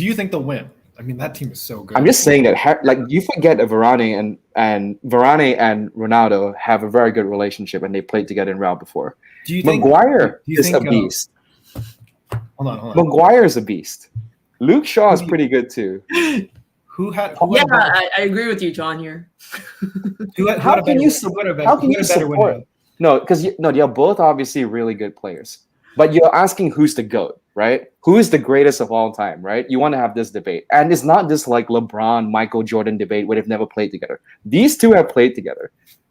you think they'll win? I mean, that team is so good. I'm just saying that, like, you forget that Varane and Ronaldo have a very good relationship, and they played together in Real before. Do you think Maguire is a beast? Hold on. Maguire is a beast. Luke Shaw is pretty good too. I agree with you, John. Here. How can you support? No, because they're both obviously really good players. But you're asking who's the GOAT, right? Who is the greatest of all time, right? You want to have this debate. And it's not this like LeBron, Michael Jordan debate where they've never played together. These two have played together.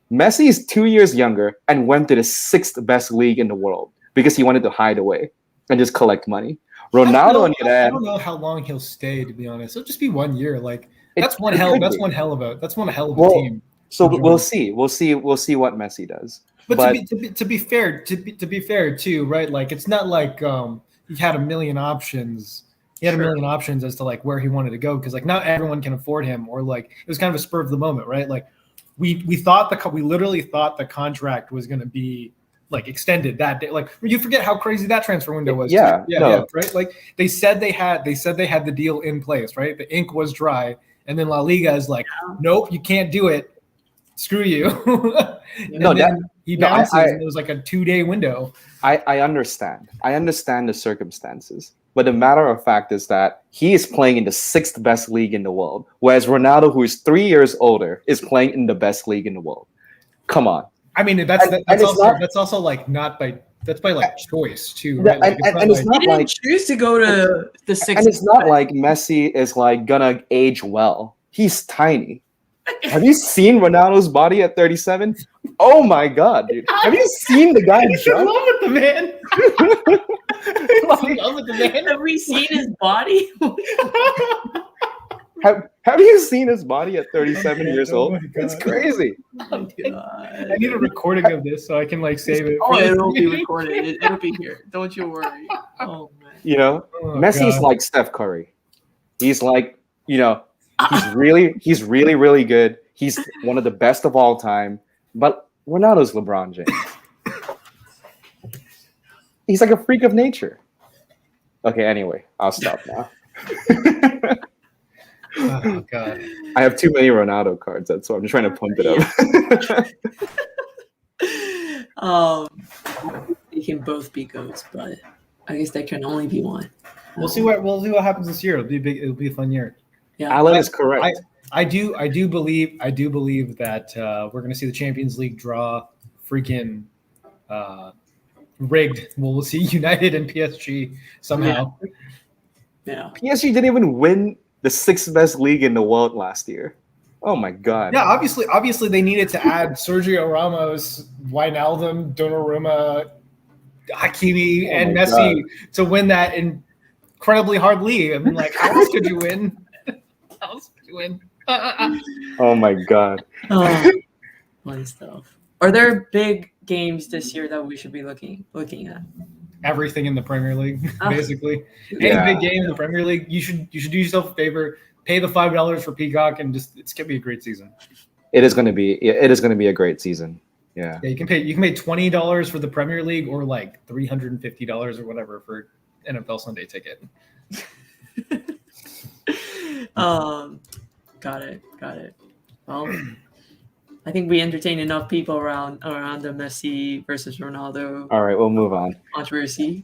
Messi is 2 years younger and went to the 6th best league in the world because he wanted to hide away and just collect money. Ronaldo on the other end. I don't know how long he'll stay, to be honest. It'll just be 1 year. Like that's one hell of a team. So we'll see. We'll see what Messi does. But to be fair too, right? Like it's not like he had a million options. He had a million options as to like where he wanted to go because like not everyone can afford him, or like it was kind of a spur of the moment, right? Like we literally thought the contract was going to be like extended that day. Like you forget how crazy that transfer window was. Yeah, yeah, right. Like they said they had the deal in place, right? The ink was dry, and then La Liga is like, nope, you can't do it. Screw you. He bounces, and it was like a 2-day window. I understand. I understand the circumstances. But the matter of fact is that he is playing in the 6th best league in the world, whereas Ronaldo, who is 3 years older, is playing in the best league in the world. Come on. I mean, that's also like not by that's by like choice too, right? Like, it's not he didn't choose to go to the 6th. And it's not like Messi is like gonna age well. He's tiny. Have you seen Ronaldo's body at 37? Oh my god, dude! Have you seen the guy? He's in love with the man. In love with the man. Have we seen his body? Have you seen his body at 37 years old? It's crazy. I need a recording of this so I can like save it. Oh, it'll be recorded. It'll be here. Don't you worry. Oh man. You know, Messi's like Steph Curry. He's like, you know, he's really, really good. He's one of the best of all time. But Ronaldo's LeBron James. He's like a freak of nature. Okay, anyway, I'll stop now. Oh god. I have too many Ronaldo cards, that's why I'm just trying to pump it up. They can both be GOATs, but I guess there can only be one. We'll see what happens this year. It'll be a fun year. Yeah, Alan is correct. I do believe that we're going to see the Champions League draw freaking rigged. We'll see United and PSG somehow. Yeah. PSG didn't even win the 6th best league in the world last year. Oh my god. Yeah, obviously they needed to add Sergio Ramos, Wijnaldum, Donnarumma, Hakimi, and Messi to win that incredibly hard league. I mean, like, how else could you win? How else could you win? Oh my god. Fun stuff. Are there big games this year that we should be looking at? Everything in the Premier League, basically. Any big game in the Premier League, you should do yourself a favor, pay the $5 for Peacock, and it's gonna be a great season. It is gonna be a great season. Yeah. You can pay $20 for the Premier League or like $350 or whatever for NFL Sunday ticket. Got it. Well, I think we entertained enough people around the Messi versus Ronaldo. All right, we'll move on. Controversy.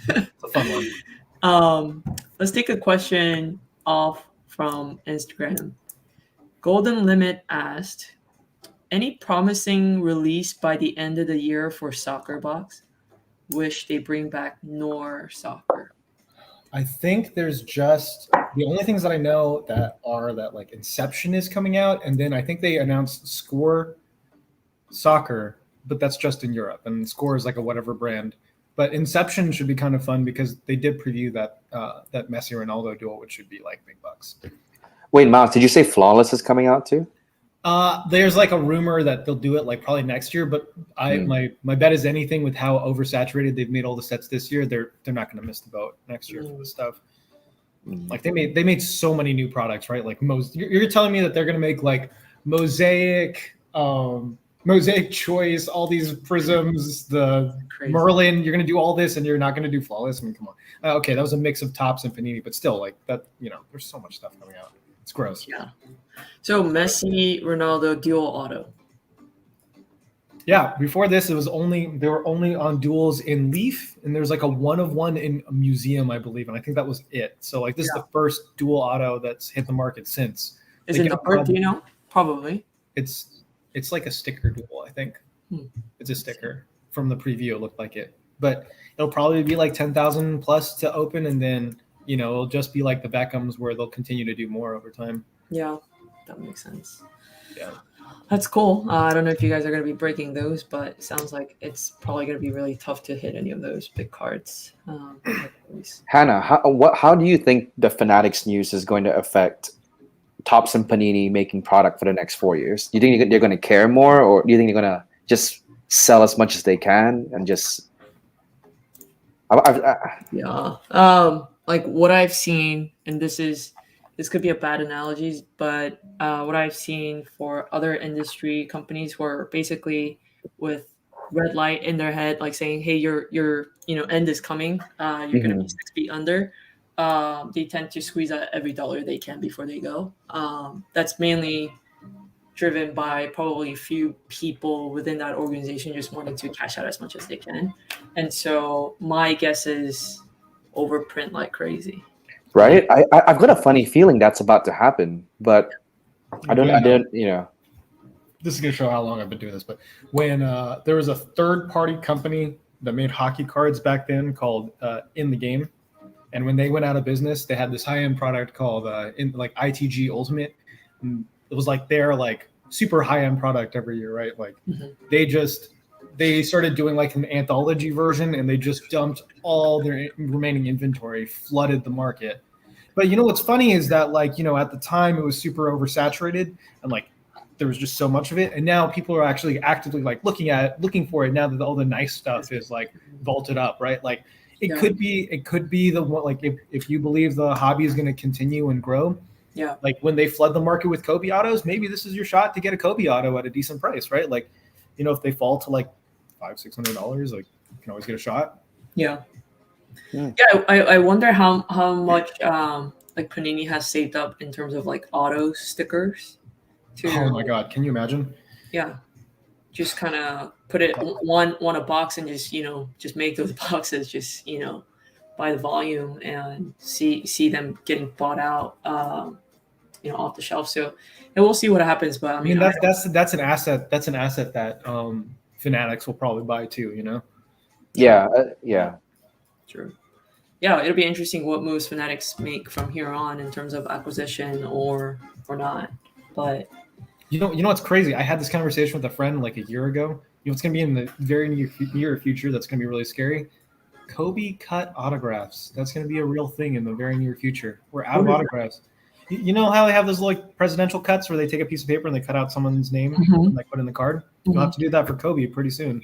It's a fun one. Let's take a question off from Instagram. Golden Limit asked, any promising release by the end of the year for Soccer Box? Wish they bring back Nor Soccer. I think there's just the only things that I know that are that like Inception is coming out, and then I think they announced Score Soccer, but that's just in Europe, and Score is like a whatever brand. But Inception should be kind of fun because they did preview that that Messi Ronaldo duel, which should be like big bucks. Wait, Miles, did you say Flawless is coming out too? There's like a rumor that they'll do it like probably next year, but my bet is anything with how oversaturated they've made all the sets this year, they're not going to miss the boat next year for this stuff. Like they made so many new products, right? Like you're telling me that they're going to make like Mosaic Choice, all these prisms, the Crazy. Merlin. You're going to do all this, and you're not going to do Flawless. I mean, come on. Okay, that was a mix of Topps and Panini, but still, like that. You know, there's so much stuff coming out. It's gross. Yeah. So Messi, Ronaldo, dual auto. Yeah. Before this, they were only on duels in Leaf, and there's like a 1-of-1 in a museum, I believe, and I think that was it. So like this is the first dual auto that's hit the market since. Is it numbered? Do you know? Probably. It's like a sticker duel, I think. It's a sticker from the preview. It looked like it, but it'll probably be like 10,000 plus to open, and then it'll just be like the Beckhams where they'll continue to do more over time. Yeah, that makes sense. Yeah. That's cool. I don't know if you guys are going to be breaking those, but it sounds like it's probably going to be really tough to hit any of those big cards. Hannah, how do you think the Fanatics news is going to affect Topps and Panini making product for the next 4 years? Do you think they're going to care more, or do you think they're going to just sell as much as they can and just? Yeah. Like what I've seen, and this could be a bad analogy, but what I've seen for other industry companies who are basically with red light in their head, like saying, "Hey, your end is coming. You're gonna be Mhm. 6 feet under." They tend to squeeze out every dollar they can before they go. That's mainly driven by probably a few people within that organization just wanting to cash out as much as they can. And so my guess is overprint like crazy. Like, Right? I've got a funny feeling that's about to happen, but I don't. I When don't. You know. this is going to show how long I've been doing this, but when there was a third party company that made hockey cards back then called In the Game, and when they went out of business, they had this high end product called ITG Ultimate. And it was like their like super high end product every year, right? Like mhm. they started doing like an anthology version, and they just dumped all their remaining inventory, flooded the market. But what's funny is that at the time it was super oversaturated, and like there was just so much of it, and now people are actually actively like looking for it now that all the nice stuff is like vaulted up, right? Like it Yeah. could be the one, like if you believe the hobby is going to continue and grow, Yeah. like when they flood the market with Kobe autos, maybe this is your shot to get a Kobe auto at a decent price, right? Like if they fall to like $500-600, like you can always get a shot. Yeah. Yeah. Yeah. I wonder how much like Panini has saved up in terms of like auto stickers Oh to my god, can you imagine? yeah, just kind of put it one a box and just make those boxes just by the volume and see them getting bought out off the shelf. So and we'll see what happens. But I I mean, mean, that's an asset. That's an asset that Fanatics will probably buy too. true, Yeah. Yeah. true. Yeah, it'll be interesting what moves Fanatics make from here on in terms of acquisition or not. But You know what's crazy? I had this conversation with a friend like a year ago. What's going to be in the very near future that's going to be really scary? Kobe cut autographs. That's going to be a real thing in the very near future. We're out of what is autographs. You know how they have those like presidential cuts where they take a piece of paper and they cut out someone's name and that? like put in the card? You'll have to do that for Kobe pretty soon.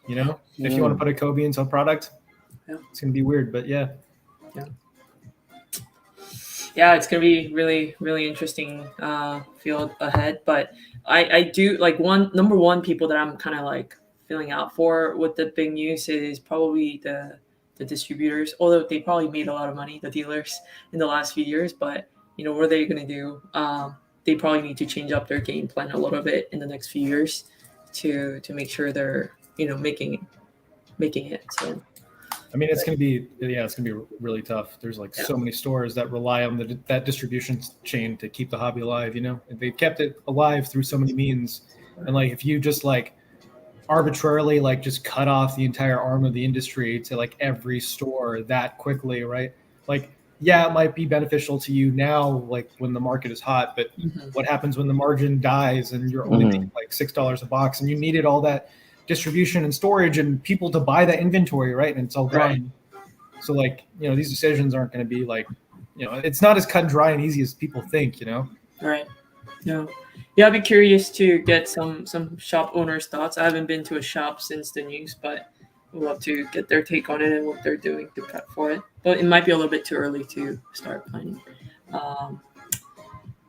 If you want to Mm. put a Kobe into a product, Yeah. it's going to be weird, but yeah. Yeah, it's gonna be really really interesting field ahead. But I do like number one people that I'm kind of like feeling out for with the big news is probably the distributors, although they probably made a lot of money, the dealers in the last few years. But what are they gonna do? They probably need to change up their game plan a little bit in the next few years to make sure they're making it. So I mean, it's going to be really tough. There's like so many stores that rely on that distribution chain to keep the hobby alive. They've kept it alive through so many means. And like, if you just like arbitrarily like just cut off the entire arm of the industry to like every store that quickly, right? Like, yeah, it might be beneficial to you now, like when the market is hot, but mhm. what happens when the margin dies and you're only making like $6 a box and you needed all that distribution and storage and people to buy that inventory, right? And it's all gone. Right. So like, these decisions aren't going to be like, it's not as cut and dry and easy as people think, Right. No. Yeah, I'd be curious to get some shop owners' thoughts. I haven't been to a shop since the news, but we'd love to get their take on it and what they're doing to prep for it. But it might be a little bit too early to start planning. All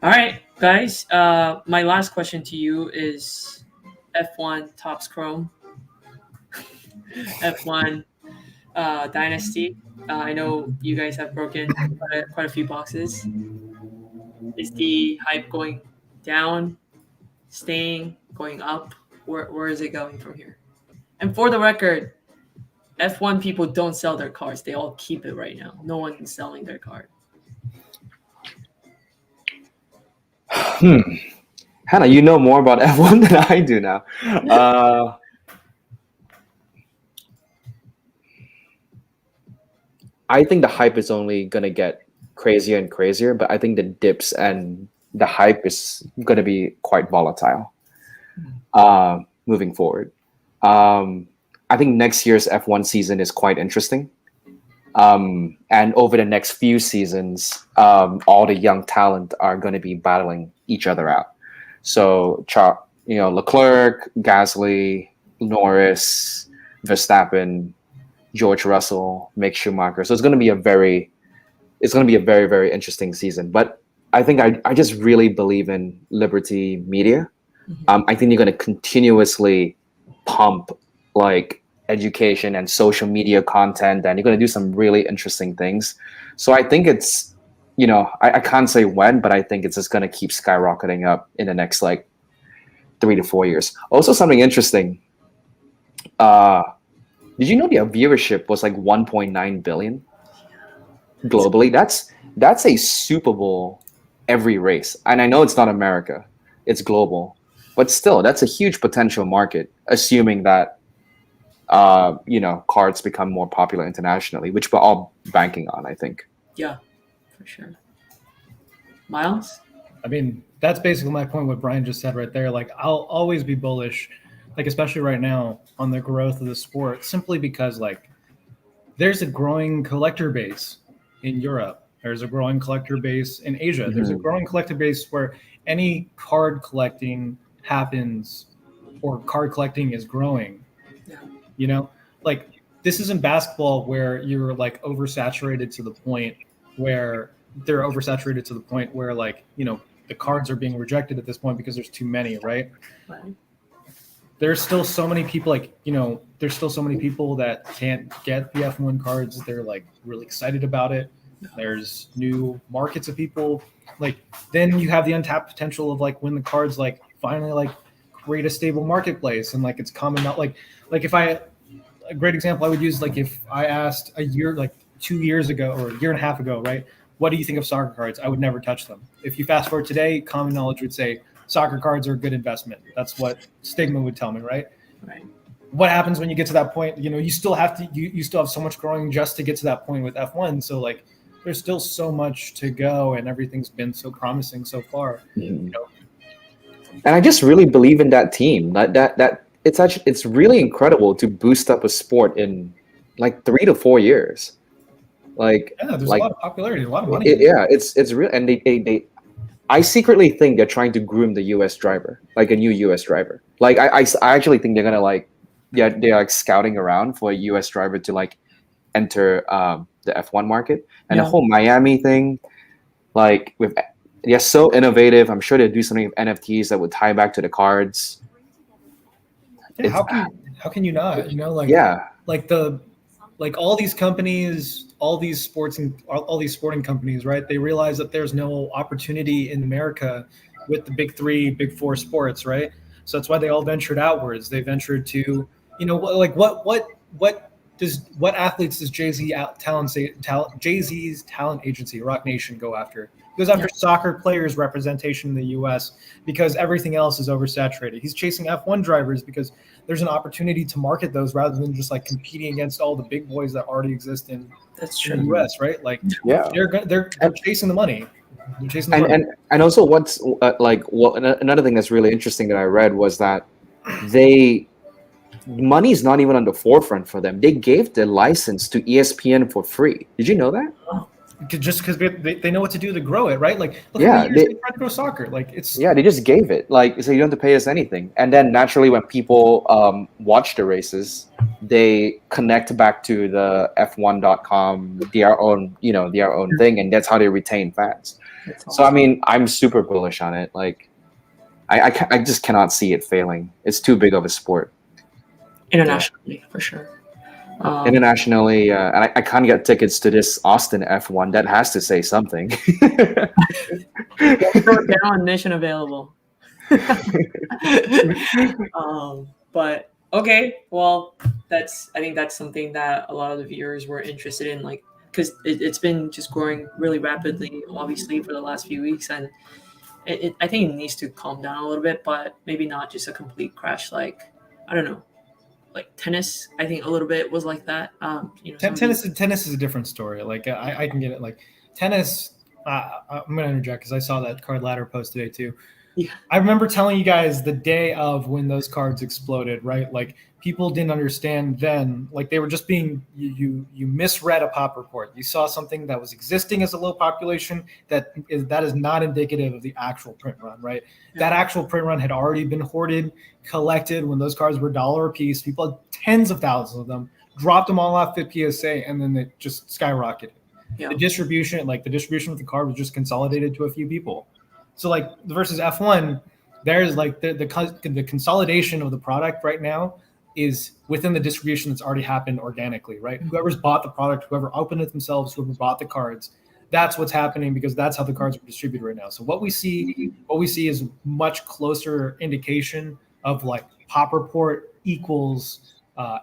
right, guys. My last question to you is F1 Topps Chrome, F1 Dynasty. I know you guys have broken quite a few boxes. Is the hype going down, staying, going up? Where is it going from here? And for the record, F1 people don't sell their cars. They all keep it right now. No one is selling their car. Hannah, you know more about F1 than I do now. I think the hype is only gonna get crazier and crazier, but I think the dips and the hype is gonna be quite volatile moving forward. I think next year's F1 season is quite interesting. And over the next few seasons, all the young talent are going to be battling each other out. So, Leclerc, Gasly, Norris, Verstappen, George Russell, Mick Schumacher. So it's going to be a very very interesting season. But I think I just really believe in Liberty Media. I think they're going to continuously pump like education and social media content, and you're going to do some really interesting things. So I think it's, I can't say when, but I think it's just going to keep skyrocketing up in the next like 3 to 4 years. Also, something interesting. Did you know their viewership was like 1.9 billion globally? That's a Super Bowl every race, and I know it's not America, it's global, but still, that's a huge potential market, assuming that cards become more popular internationally, which we're all banking on, I think. Yeah, for sure. Miles? I mean, that's basically my point. What Brian just said right there. Like, I'll always be bullish, like especially right now, on the growth of the sport, simply because like there's a growing collector base in Europe. There's a growing collector base in Asia. Mm-hmm. There's a growing collector base where any card collecting happens or card collecting is growing. Yeah. Like this isn't basketball where you're like oversaturated to the point where they're oversaturated to the point where like, the cards are being rejected at this point because there's too many, right? Right. There's still so many people there's still so many people that can't get the F1 cards. They're like really excited about it. There's new markets of people. Like then you have the untapped potential of like when the cards like finally like create a stable marketplace and like it's common out like if a great example I would use, like if I asked 2 years ago or a year and a half ago, right? What do you think of soccer cards? I would never touch them. If you fast forward today, common knowledge would say soccer cards are a good investment. That's what Stigma would tell me, right? Right. What happens when you get to that point? You still have to, you still have so much growing just to get to that point with F1. So like, there's still so much to go, and everything's been so promising so far. Mm-hmm. And I just really believe in that team. That it's really incredible to boost up a sport in like 3 to 4 years. Like there's like, a lot of popularity, a lot of money. It's real, and they I secretly think they're trying to groom the U.S. driver, like a new U.S. driver. Like I actually think they're gonna like, they're like scouting around for a U.S. driver to like enter the F1 market, and the whole Miami thing, like they're so innovative. I'm sure they'll do something with NFTs that would tie back to the cards. Yeah, how can you not? Like all these companies, all these sporting companies, right? They realize that there's no opportunity in America with the big three, big four sports, right? So that's why they all ventured outwards. They ventured to, like what athletes does Jay-Z's talent agency, Rock Nation, go after? He goes after soccer players representation in the U.S. because everything else is oversaturated. He's chasing F1 drivers because there's an opportunity to market those rather than just like competing against all the big boys that already exist in the U.S. Right? Like, they're chasing the money. They're chasing the money. And also, what's another thing that's really interesting that I read was that money's not even on the forefront for them. They gave the license to ESPN for free. Did you know that? Just because they know what to do to grow it, right? Like, look how many years they tried to grow soccer. Like, they just gave it. Like, so you don't have to pay us anything. And then naturally, when people watch the races, they connect back to the F1.com, their own thing, and that's how they retain fans. Awesome. So I mean, I'm super bullish on it. Like, I just cannot see it failing. It's too big of a sport. Internationally, for sure. Internationally, and I can't get tickets to this Austin F1. That has to say something. Down, mission available. But okay, well, I think that's something that a lot of the viewers were interested in, like, because it's been just growing really rapidly, obviously, for the last few weeks, and I think it needs to calm down a little bit, but maybe not just a complete crash. Like, I don't know. Like tennis, I think a little bit was like that. Tennis is a different story. Like I can get it. Like tennis, I'm going to interject because I saw that Card Ladder post today too. Yeah. I remember telling you guys the day of when those cards exploded, right? Like people didn't understand then. Like they were just being you misread a pop report. You saw something that was existing as a low population that is not indicative of the actual print run, right? Yeah. That actual print run had already been hoarded, collected when those cards were $1 a piece. People had tens of thousands of them, dropped them all off at PSA, and then it just skyrocketed. Yeah. The distribution of the card was just consolidated to a few people. So like versus F1, there's like the consolidation of the product right now is within the distribution that's already happened organically, right? Whoever's bought the product, whoever opened it themselves, whoever bought the cards, that's what's happening because that's how the cards are distributed right now. So what we see is much closer indication of like pop report equals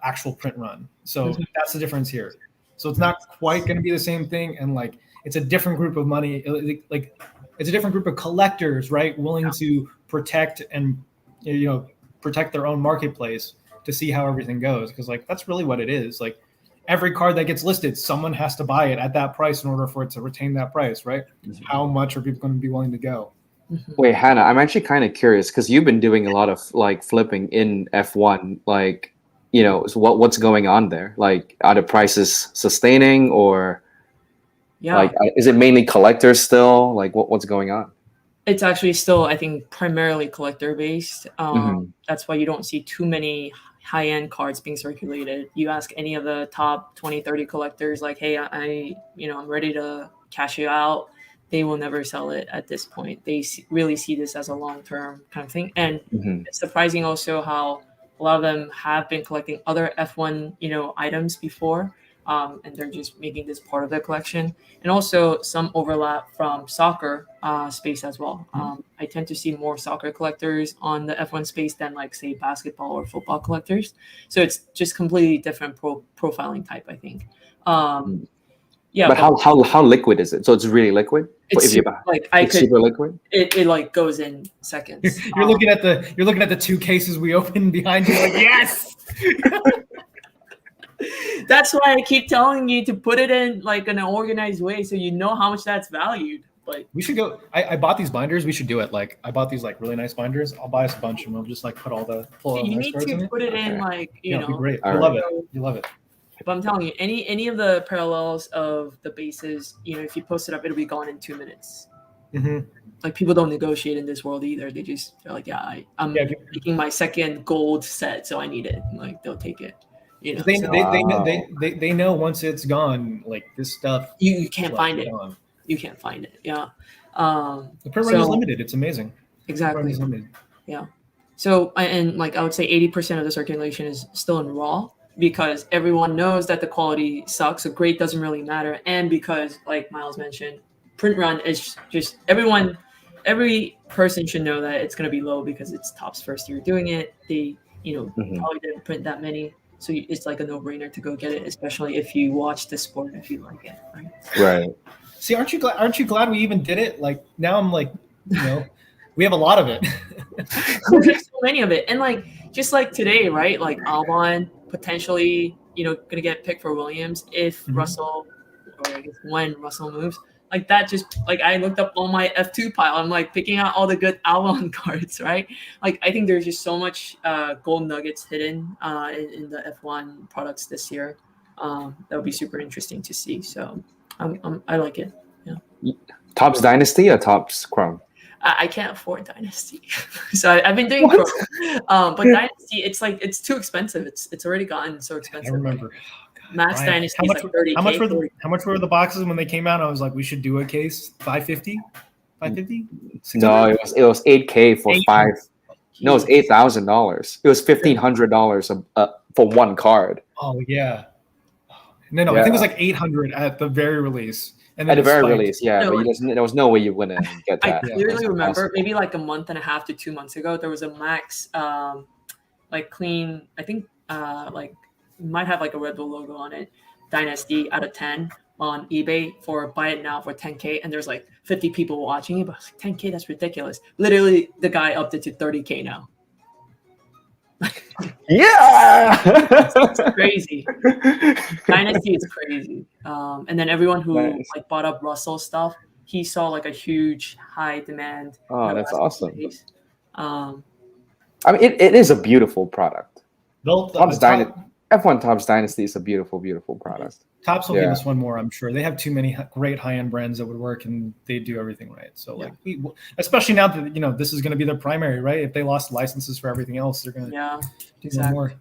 actual print run. So that's the difference here. So it's not quite going to be the same thing, and like it's a different group of money. Like it's a different group of collectors, right? Willing to protect and protect their own marketplace to see how everything goes, because like that's really what it is. Like every card that gets listed, someone has to buy it at that price in order for it to retain that price, right? So how much are people going to be willing to go? Wait, Hannah, I'm actually kind of curious because you've been doing a lot of like flipping in F1. Like, so what's going on there? Like, are the prices sustaining, or like is it mainly collectors still? Like, what's going on? It's actually still, I think, primarily collector based. That's why you don't see too many high-end cards being circulated. You ask any of the top 20, 30 collectors, like, hey, I'm ready to cash you out. They will never sell it at this point. They really see this as a long-term kind of thing. And it's surprising also how a lot of them have been collecting other F1, items before. And they're just making this part of their collection. And also some overlap from soccer space as well. I tend to see more soccer collectors on the F1 space than like, say, basketball or football collectors. So it's just completely different profiling type, I think. Yeah, but how liquid is it? So it's really liquid? It's super, super liquid? It like goes in seconds. You're looking at the two cases we opened behind you, like, yes. That's why I keep telling you to put it in like in an organized way so you know how much that's valued. But we should go. I bought these binders. We should do it. Like I bought these like really nice binders. I'll buy us a bunch and we'll just like put all the you need to put it in like it'll be great. You love it. You love it. But I'm telling you, any of the parallels of the bases, if you post it up, it'll be gone in 2 minutes. Like people don't negotiate in this world either. They just are like, I'm making my second gold set, so I need it. Like they'll take it. They know once it's gone, like this stuff. You can't find it. You can't find it. Yeah. The print run is limited. It's amazing. Exactly. Yeah. So and like I would say 80% of the circulation is still in raw because everyone knows that the quality sucks. So grade doesn't really matter, and because like Miles mentioned, print run is just every person should know that it's going to be low because it's Topps first year doing it. They probably didn't print that many. So it's like a no-brainer to go get it, especially if you watch the sport, if you like it, right? Right. See, aren't you glad we even did it? Like now I'm like, we have a lot of it. There's so many of it. And like, just like today, right? Like Albon potentially, going to get picked for Williams if Russell, or I guess when Russell moves. Like that just, like I looked up on my F2 pile. I'm like picking out all the good Albon cards, right? Like I think there's just so much gold nuggets hidden in the F1 products this year. That would be super interesting to see. So I like it. Yeah. Topps Dynasty or Topps Chrome? I can't afford Dynasty. So I've been doing Chrome. But Dynasty, it's too expensive. It's already gotten so expensive. I remember. Max Dynasty is like 30K. How much were the boxes when they came out? I was like, we should do a case. 550? 550? No, it was 8K for 5. No, it was $8,000. It was $1,500 for one card. Oh yeah. No, I think it was like 800 at the very release. And at the very release, yeah. But there was no way you wouldn't get that. I clearly remember maybe like a month and a half to 2 months ago, there was a Max like clean, I think like might have like a Red Bull logo on it, Dynasty out of 10 on eBay for buy it now for 10K, and there's like 50 people watching it, but I was like, 10K, that's ridiculous. Literally the guy upped it to 30K now. Yeah, it's crazy. Dynasty is crazy. And then everyone who like bought up Russell stuff, he saw like a huge high demand in Oh, the that's last couple awesome. of days. Um, I mean, it is a beautiful product. They'll Topps Dynasty, F1 Topps Dynasty is a beautiful, beautiful product. Tops will give Yeah. us one more, I'm sure. They have too many great high-end brands that would work, and they do everything right. So, like, especially now that this is going to be their primary, right? If they lost licenses for everything else, they're going to do one more.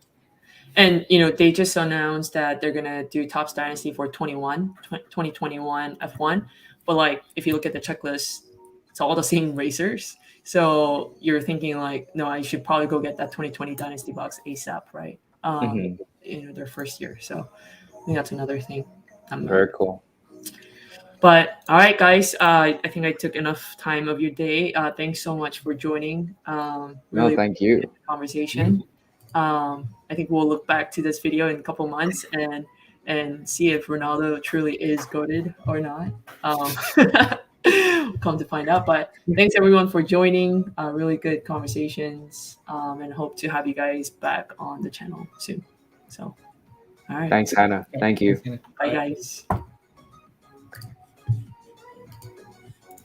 And they just announced that they're gonna do Topps Dynasty for 2021 F1. But like, if you look at the checklist, it's all the same racers. So you're thinking like, no, I should probably go get that 2020 Dynasty box ASAP, right? Their first year. So I think that's another thing. Very cool. But all right, guys, I think I took enough time of your day. Thanks so much for joining. Really No, thank you. appreciate the conversation. I think we'll look back to this video in a couple months and see if Ronaldo truly is goated or not. Come to find out. But thanks everyone for joining. Really good conversations, and hope to have you guys back on the channel soon. So, all right. Thanks, Hannah. Thank you. Bye, guys.